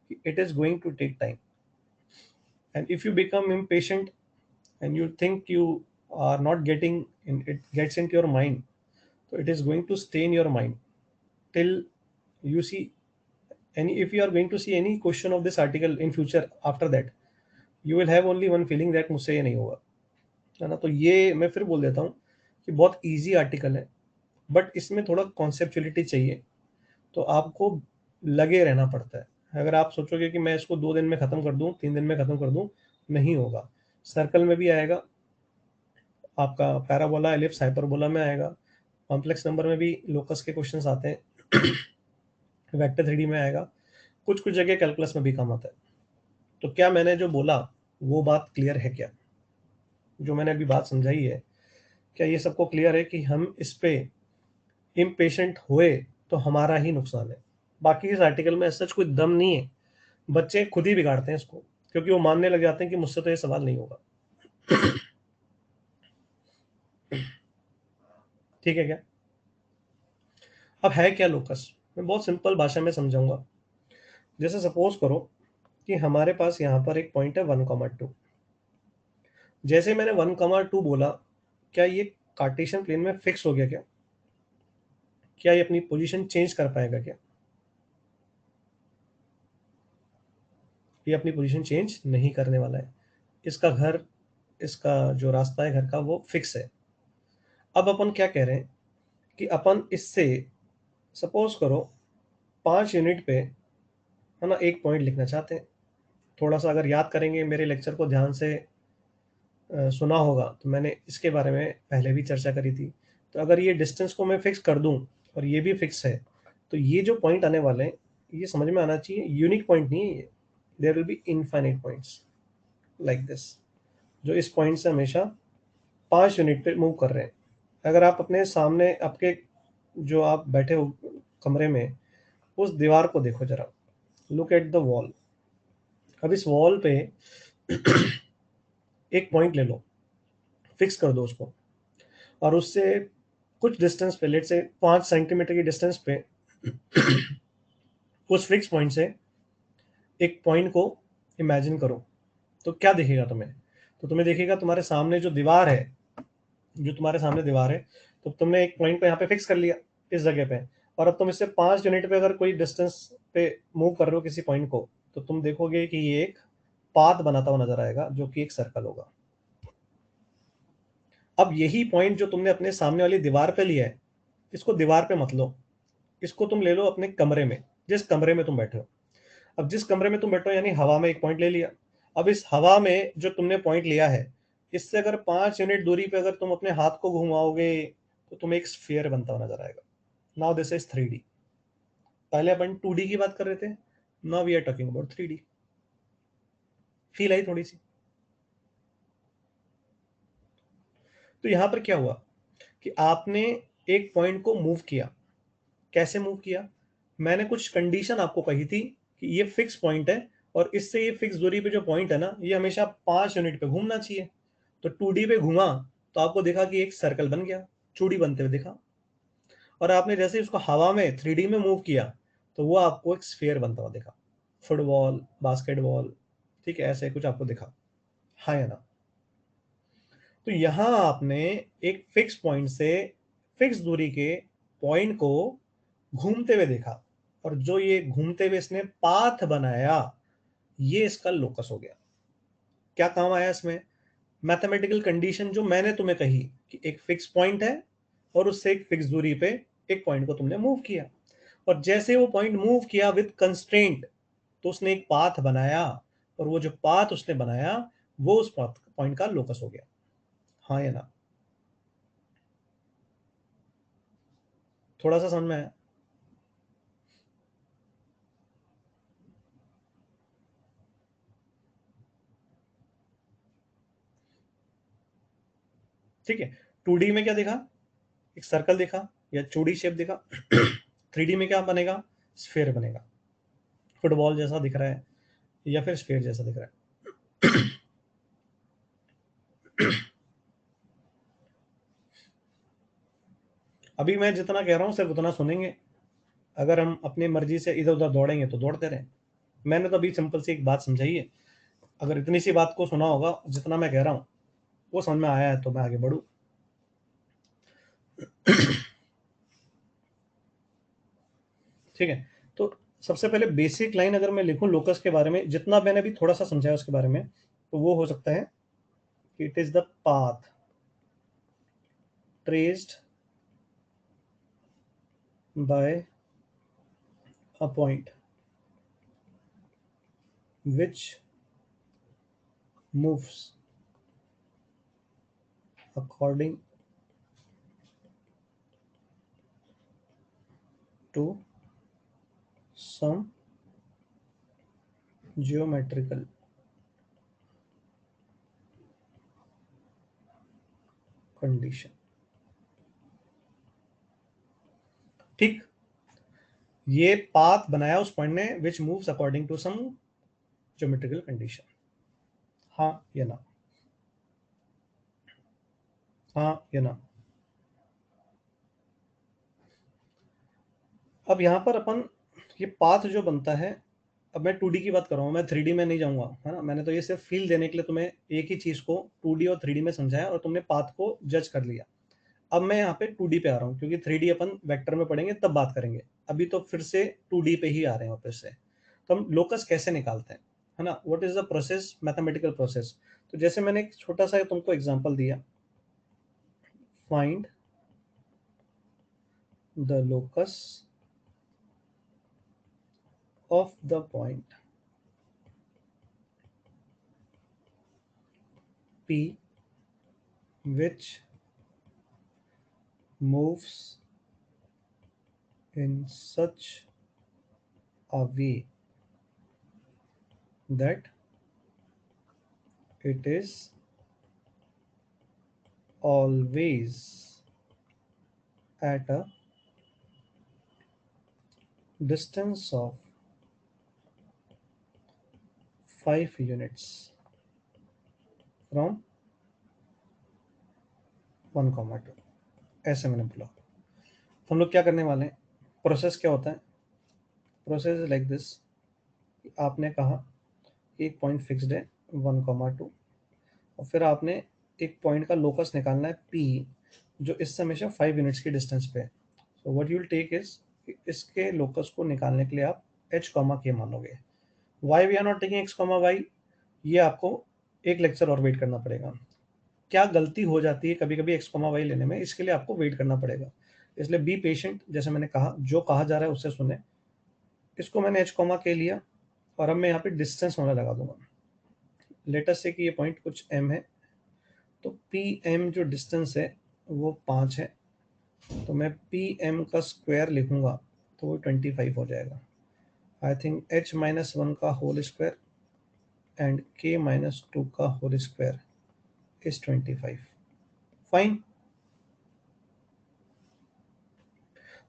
कि it is going to take time, and if you become impatient and you think you are not getting in, it gets into your mind, so it is going to stay in your mind till you see any, if you are going to see any question of this article in future, after that you will have only one feeling that मुझसे ये नहीं होगा, है ना? तो ये मैं फिर बोल देता हूँ कि बहुत इजी आर्टिकल है, बट इसमें थोड़ा कॉन्सेप्चुअलिटी चाहिए, तो आपको लगे रहना पड़ता है। अगर आप सोचोगे कि मैं इसको 2 दिन में खत्म कर दूं, 3 दिन में खत्म कर दूं, नहीं होगा। सर्कल में भी आएगा आपका, पैराबोला एलिप्स हाइपरबोला में आएगा, कॉम्प्लेक्स नंबर में भी लोकस के क्वेश्चंस आते हैं, वेक्टर थ्री में आएगा, कुछ कुछ जगह कैलकुलस में भी काम आता है। तो क्या मैंने जो बोला वो बात क्लियर है? क्या जो मैंने अभी बात समझाई है, क्या ये सबको क्लियर है कि हम इस पे इम्पेशेंट हुए तो हमारा ही नुकसान है? बाकी इस आर्टिकल में सच कोई दम नहीं है, बच्चे खुद ही बिगाड़ते हैं इसको, क्योंकि वो मानने लग जाते हैं कि मुझसे तो ये सवाल नहीं होगा। ठीक है क्या? अब है क्या लोकस? मैं बहुत सिंपल भाषा में समझाऊंगा। जैसे सपोज करो कि हमारे पास यहाँ पर एक पॉइंट है 1,2। जैसे मैंने 1,2 बोला, क्या ये कार्टेशियन प्लेन में फिक्स हो गया? क्या ये अपनी पोजीशन चेंज कर पाएगा? क्या ये अपनी पोजीशन चेंज नहीं करने वाला है? इसका घर, इसका जो रास्ता है घर का, वो फिक्स है। अब अपन क्या कह रहे हैं कि अपन इससे सपोज करो 5 यूनिट पे, है ना, एक पॉइंट लिखना चाहते हैं। थोड़ा सा अगर याद करेंगे, मेरे लेक्चर को ध्यान से सुना होगा, तो मैंने इसके बारे में पहले भी चर्चा करी थी। तो अगर ये डिस्टेंस को मैं फिक्स कर दूं और ये भी फिक्स है, तो ये जो पॉइंट आने वाले हैं, ये समझ में आना चाहिए, यूनिक पॉइंट नहीं है ये। There will be infinite points like this, जो इस पॉइंट से हमेशा 5 यूनिट पे मूव कर रहे हैं। अगर आप अपने सामने, आपके जो आप बैठे हो कमरे में, उस दीवार को देखो जरा, लुक एट द वॉल। अब इस वॉल पे एक पॉइंट ले लो, फिक्स कर दो उसको, और उससे कुछ डिस्टेंस पे, लेट से 5 सेंटीमीटर की डिस्टेंस पे, उस फिक्स पॉइंट से एक पॉइंट को इमेजिन करो। तो क्या दिखेगा तुम्हें? तो तुम्हें दिखेगा तुम्हारे सामने जो दीवार है, जो तुम्हारे सामने दीवार है, तो तुमने एक पॉइंट को यहाँ पे फिक्स कर लिया इस जगह पे, और अब तुम इससे 5 यूनिट पे अगर कोई डिस्टेंस पे मूव कर रहे हो किसी पॉइंट को, तो तुम देखोगे कि ये एक पाथ बनाता हुआ नजर आएगा, जो कि एक सर्कल होगा। अब यही पॉइंट जो तुमने अपने सामने वाली दीवार पे लिया है, इसको दीवार पे मत लो, इसको तुम ले लो अपने कमरे में, जिस कमरे में तुम बैठे हो। अब जिस कमरे में तुम बैठो, यानी हवा में एक पॉइंट ले लिया। अब इस हवा में जो तुमने पॉइंट लिया है, इससे अगर 5 यूनिट दूरी पे अगर तुम अपने हाथ को घुमाओगे, तो तुम्हें एक स्फीयर बनता हुआ नजर आएगा। Now this is 3D। पहले अपन 2D की बात कर रहे थे, now we are talking about 3D। Feel आई थोड़ी सी? तो यहां पर क्या हुआ कि आपने एक पॉइंट को मूव किया। कैसे मूव किया? मैंने कुछ कंडीशन आपको कही थी कि ये फिक्स पॉइंट है, और इससे ये फिक्स दूरी पे जो पॉइंट है ना, ये हमेशा 5 यूनिट पे घूमना चाहिए। तो 2D पे घूमा, तो आपको देखा कि एक सर्कल बन गया, चूड़ी बनते हुए दिखा। और आपने जैसे उसको हवा में 3D में मूव किया, तो वो आपको एक स्फीयर बनता हुआ दिखा, फुटबॉल, बास्केटबॉल, ठीक है, ऐसे कुछ आपको दिखा। हाँ या ना? तो यहां आपने एक फिक्स पॉइंट से फिक्स दूरी के पॉइंट को घूमते हुए देखा, और जो ये घूमते हुए इसने पाथ बनाया, ये इसका लोकस हो गया। क्या काम आया इसमें? मैथमेटिकल कंडीशन जो मैंने तुम्हें कही कि एक फिक्स पॉइंट है, और उससे एक फिक्स दूरी पे एक पॉइंट को तुमने मूव किया, और जैसे वो पॉइंट मूव किया विद कंस्ट्रेंट, तो उसने एक पाथ बनाया, और वो जो पाथ उसने बनाया, वो उस पाथ पॉइंट का लोकस हो गया। हाँ या ना? थोड़ा सा समझ में आया? ठीक है। 2D में क्या दिखा? एक सर्कल दिखा या चूड़ी शेप दिखा। 3D में क्या बनेगा? स्फीयर बनेगा, फुटबॉल जैसा दिख रहा है, या फिर स्फीयर जैसा दिख रहा है। अभी मैं जितना कह रहा हूँ सिर्फ उतना सुनेंगे, अगर हम अपनी मर्जी से इधर उधर दौड़ेंगे तो दौड़ते रहें। मैंने तो अभी सिंपल सी एक बात समझाई है, अगर इतनी सी बात को सुना होगा, जितना मैं कह रहा हूँ वो समझ में आया है तो मैं आगे बढ़ूँ। ठीक है, तो सबसे पहले बेसिक लाइन अगर मैं लिखूं लोकस के बारे में, जितना मैंने अभी थोड़ा सा समझाया उसके बारे में, तो वो हो सकता है कि it is the path traced by a point which moves according to some geometrical condition। ठीक, ये पाथ बनाया उस पॉइंट ने which moves according to some geometrical condition. हाँ या ना, हाँ या ना। अब यहाँ पर अपन ये पाथ जो बनता है, अब मैं 2D की बात कर रहा हूँ, मैं 3D में नहीं जाऊंगा, है ना। मैंने तो ये सिर्फ फील देने के लिए तुम्हें एक ही चीज को 2D और 3D में समझाया और तुमने पाथ को जज कर लिया। अब मैं यहाँ पे 2D पे आ रहा हूँ, क्योंकि 3D अपन वेक्टर में पढ़ेंगे तब बात करेंगे, अभी तो फिर से 2D पे ही आ रहे हैं वापस से। तो हम लोकस कैसे निकालते हैं, है ना, what is the process, mathematical process. तो जैसे मैंने एक छोटा सा तुमको एग्जांपल दिया, find the locus of the point P which moves in such a way that it is always at a distance of 5 units from 1,2। ऐसे मैंने बोला। तो हम लोग क्या करने वाले हैं, प्रोसेस क्या होता है, प्रोसेस इज लाइक दिस। आपने कहा एक पॉइंट फिक्स्ड है 1,2, और फिर आपने एक पॉइंट का लोकस निकालना है P, जो इस समय से 5 यूनिट्स की डिस्टेंस पे है। So what you will take is, इसके लोकस को निकालने के लिए आप h कॉमा k मानोगे। Why we are not taking x comma y, ये आपको एक लेक्चर और वेट करना पड़ेगा। क्या गलती हो जाती है कभी कभी x कॉमा वाई लेने में, इसके लिए आपको वेट करना पड़ेगा। इसलिए बी पेशेंट, जैसे मैंने कहा जो कहा जा रहा है उससे सुने। इसको मैंने h कॉमा के लिया और अब मैं यहाँ पे डिस्टेंस होने लगा दूंगा। लेटेस्ट से कि ये पॉइंट कुछ m है, तो पी एम जो डिस्टेंस है वो 5 है, तो मैं पी एम का स्क्वायर लिखूंगा तो वो 25 हो जाएगा। आई थिंक h-1 का होल स्क्वायर एंड k-2 का whole square is 25। Fine.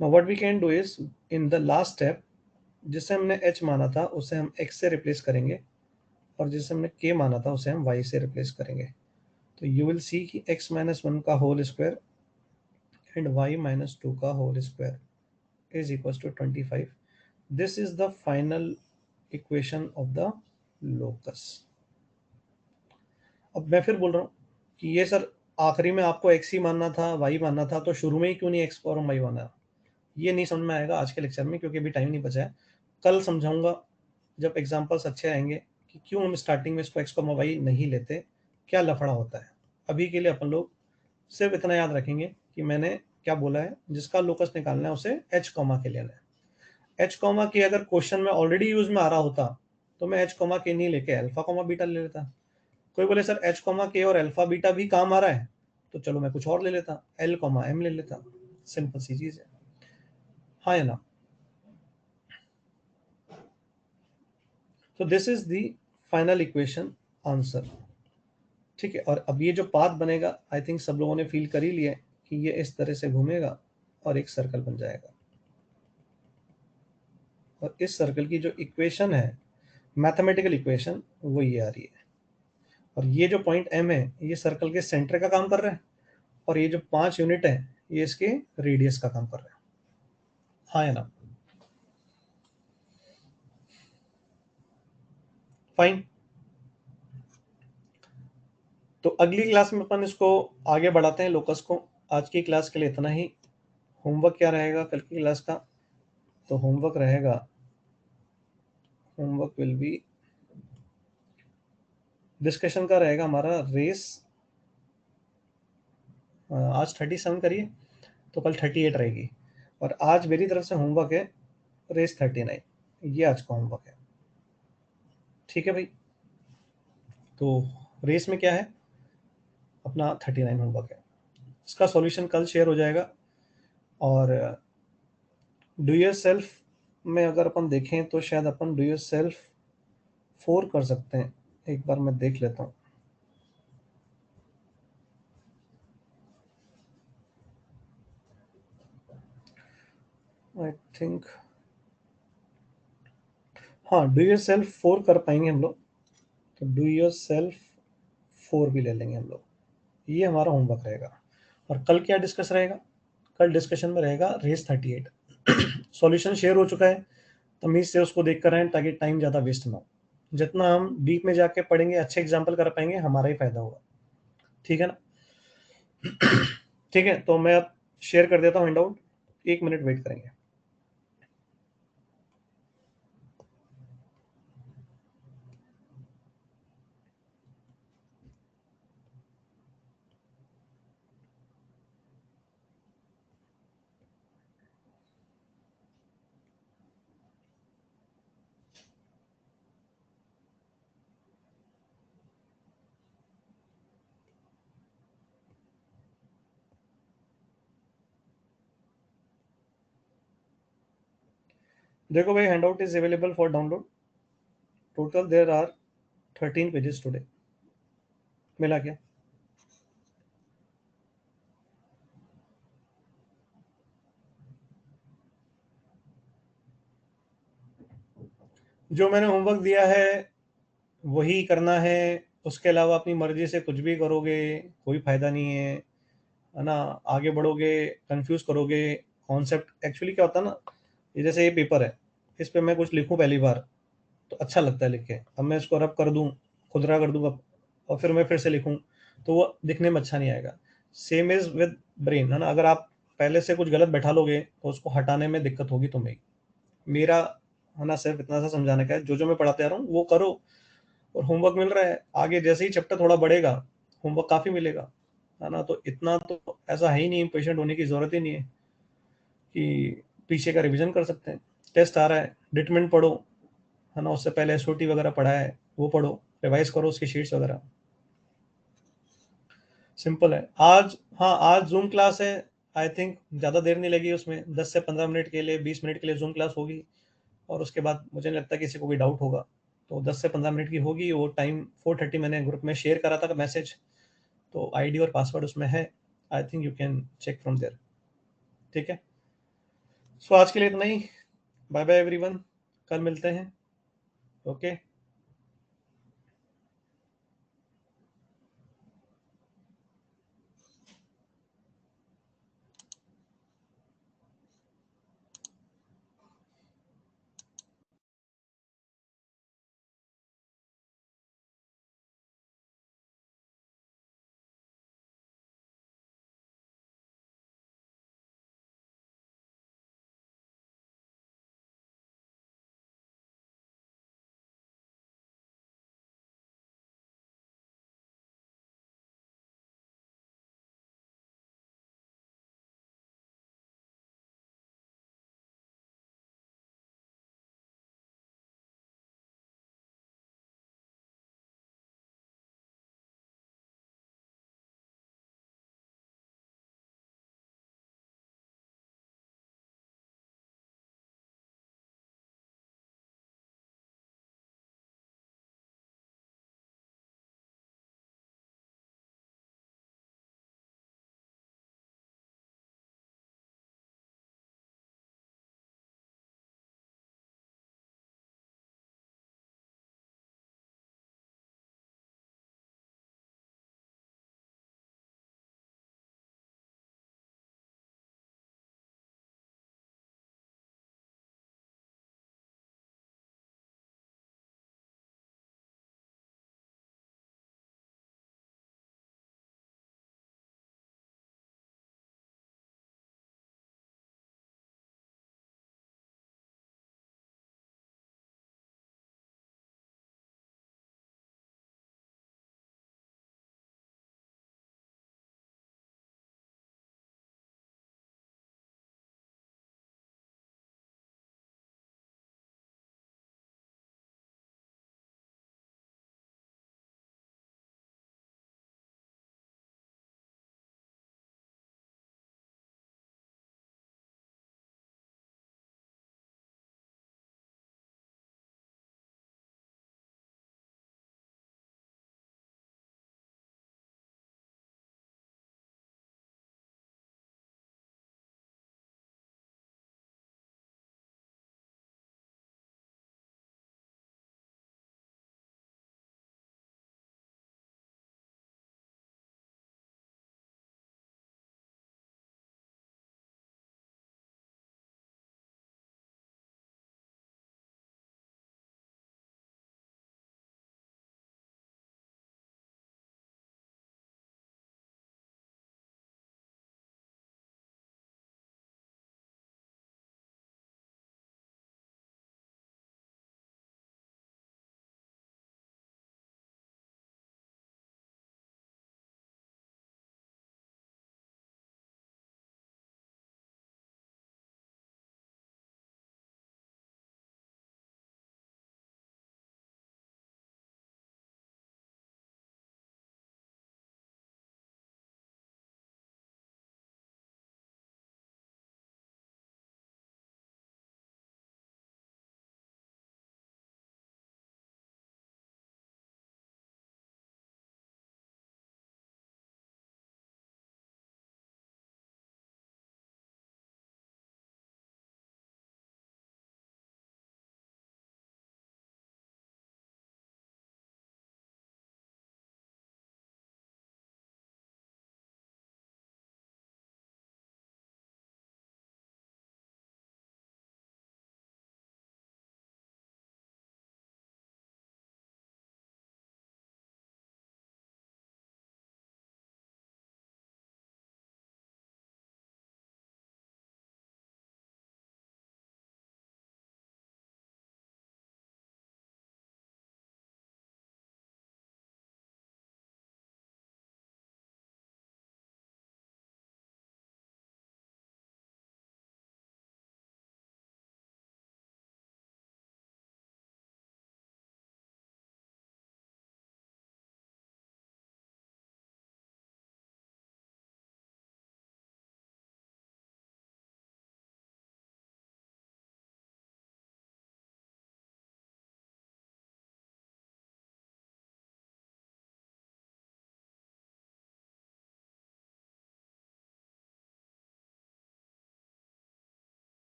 Now what we can do is, in the last step, जिसे हमने h माना था उसे हम x से रिप्लेस करेंगे, और जिसे हमने k माना था उसे हम y से रिप्लेस करेंगे। तो यू विल सी कि x-1 का होल स्क्वायर एंड y-2 का whole square is equals to 25। This is the final equation of the locus। अब मैं फिर बोल रहा हूँ कि ये सर आखिरी में आपको x ही मानना था, y मानना था, तो शुरू में ही क्यों नहीं x और y माना। ये नहीं समझ में आएगा आज के लेक्चर में, क्योंकि अभी टाइम नहीं बचा है। कल समझाऊंगा जब एग्जांपल्स अच्छे आएंगे कि क्यों हम स्टार्टिंग में इसको x, y नहीं लेते, क्या लफड़ा होता है। अभी के लिए अपन लोग सिर्फ इतना याद रखेंगे कि मैंने क्या बोला है, जिसका लोकस निकालना है उसे h कॉमा के लेना है। h कॉमा के अगर क्वेश्चन में ऑलरेडी यूज में आ रहा होता तो मैं h कॉमा के नहीं लेके अल्फा कॉमा बीटा ले लेता। कोई बोले सर h कॉमा के और अल्फा बीटा भी काम आ रहा है, तो चलो मैं कुछ और ले लेता, l कॉमा m ले लेता। सिंपल सी चीज है, हाँ या ना। तो this is the final equation answer. ठीक है, और अब ये जो पाथ बनेगा, आई थिंक सब लोगों ने फील कर ही लिया कि ये इस तरह से घूमेगा और एक सर्कल बन जाएगा। और इस सर्कल की जो इक्वेशन है मैथमेटिकल इक्वेशन वो ये आ रही है, और ये जो पॉइंट M है ये सर्कल के सेंटर का काम कर रहा है, और ये जो 5 यूनिट है ये इसके रेडियस का काम कर रहा है। हाँ या ना? फाइन। तो अगली क्लास में अपन इसको आगे बढ़ाते हैं, लोकस को। आज की क्लास के लिए इतना ही। होमवर्क क्या रहेगा कल की क्लास का? तो होमवर्क विल बी, डिस्कशन का रहेगा हमारा रेस। आज 37 करिए, तो कल 38 रहेगी। और आज मेरी तरफ से होमवर्क है रेस 39, ये आज का होमवर्क है। ठीक है भाई? तो रेस में क्या है अपना 39 होमवर्क है, इसका सॉल्यूशन कल शेयर हो जाएगा। और डू योर सेल्फ में अगर अपन देखें तो शायद अपन डू योर सेल्फ 4 कर सकते हैं। एक बार मैं देख लेता हूँ। आई थिंक हाँ, डू योर सेल्फ 4 कर पाएंगे हम लोग, तो डू योर सेल्फ 4 भी ले लेंगे हम लोग। ये हमारा होमवर्क रहेगा। और कल क्या डिस्कस रहेगा? कल डिस्कशन में रहेगा रेस 38। सॉल्यूशन शेयर हो चुका है, तमीज से उसको देख कर आए ताकि टाइम ज़्यादा वेस्ट ना हो। जितना हम डीप में जाके पढ़ेंगे, अच्छे एग्जाम्पल कर पाएंगे, हमारा ही फायदा होगा। ठीक है ना? ठीक है, तो मैं अब शेयर कर देता हूँ हैंडआउट। 1 मिनट वेट करेंगे। देखो भाई, handout is available for download. Total there are 13 pages today. मिला क्या? जो मैंने होमवर्क दिया है वही करना है। उसके अलावा अपनी मर्जी से कुछ भी करोगे कोई फायदा नहीं है ना? आगे बढ़ोगे, कंफ्यूज करोगे। कॉन्सेप्ट एक्चुअली क्या होता है ना, ये जैसे ये पेपर है, इस पे मैं कुछ लिखूं पहली बार तो अच्छा लगता है लिख के। अब मैं इसको रब कर दूं, खुदरा कर दूंगा, और फिर मैं फिर से लिखूं तो वो दिखने में अच्छा नहीं आएगा। सेम इज विद ब्रेन, है ना? अगर आप पहले से कुछ गलत बैठा लोगे तो उसको हटाने में दिक्कत होगी तुम्हें। मेरा है ना सिर्फ इतना सा समझाने का है, जो जो मैं पढ़ाते आ रहा हूँ वो करो। और होमवर्क मिल रहा है, आगे जैसे ही चैप्टर थोड़ा बढ़ेगा होमवर्क काफ़ी मिलेगा, है ना? तो इतना तो ऐसा है ही नहीं, पेशेंट होने की ज़रूरत ही नहीं है कि पीछे का रिवीजन कर सकते हैं। टेस्ट आ रहा है, डिटमेंट पढ़ो, है ना? उससे पहले एसओटी वगैरह पढ़ा है वो पढ़ो, रिवाइज करो उसकी शीट्स वगैरह। सिंपल है। आज, हाँ, आज जूम क्लास है। आई थिंक ज़्यादा देर नहीं लगी उसमें, 10 से 15 मिनट के लिए, 20 मिनट के लिए जूम क्लास होगी। और उसके बाद मुझे नहीं लगता किसी को भी डाउट होगा। तो 10 से 15 मिनट की होगी। वो टाइम 4:30 मैंने ग्रुप में शेयर करा था मैसेज, तो आईडी और पासवर्ड उसमें है। I think you can check from there. ठीक है, सो आज के लिए इतना ही। बाय बाय एवरीवन, कल मिलते हैं। ओके।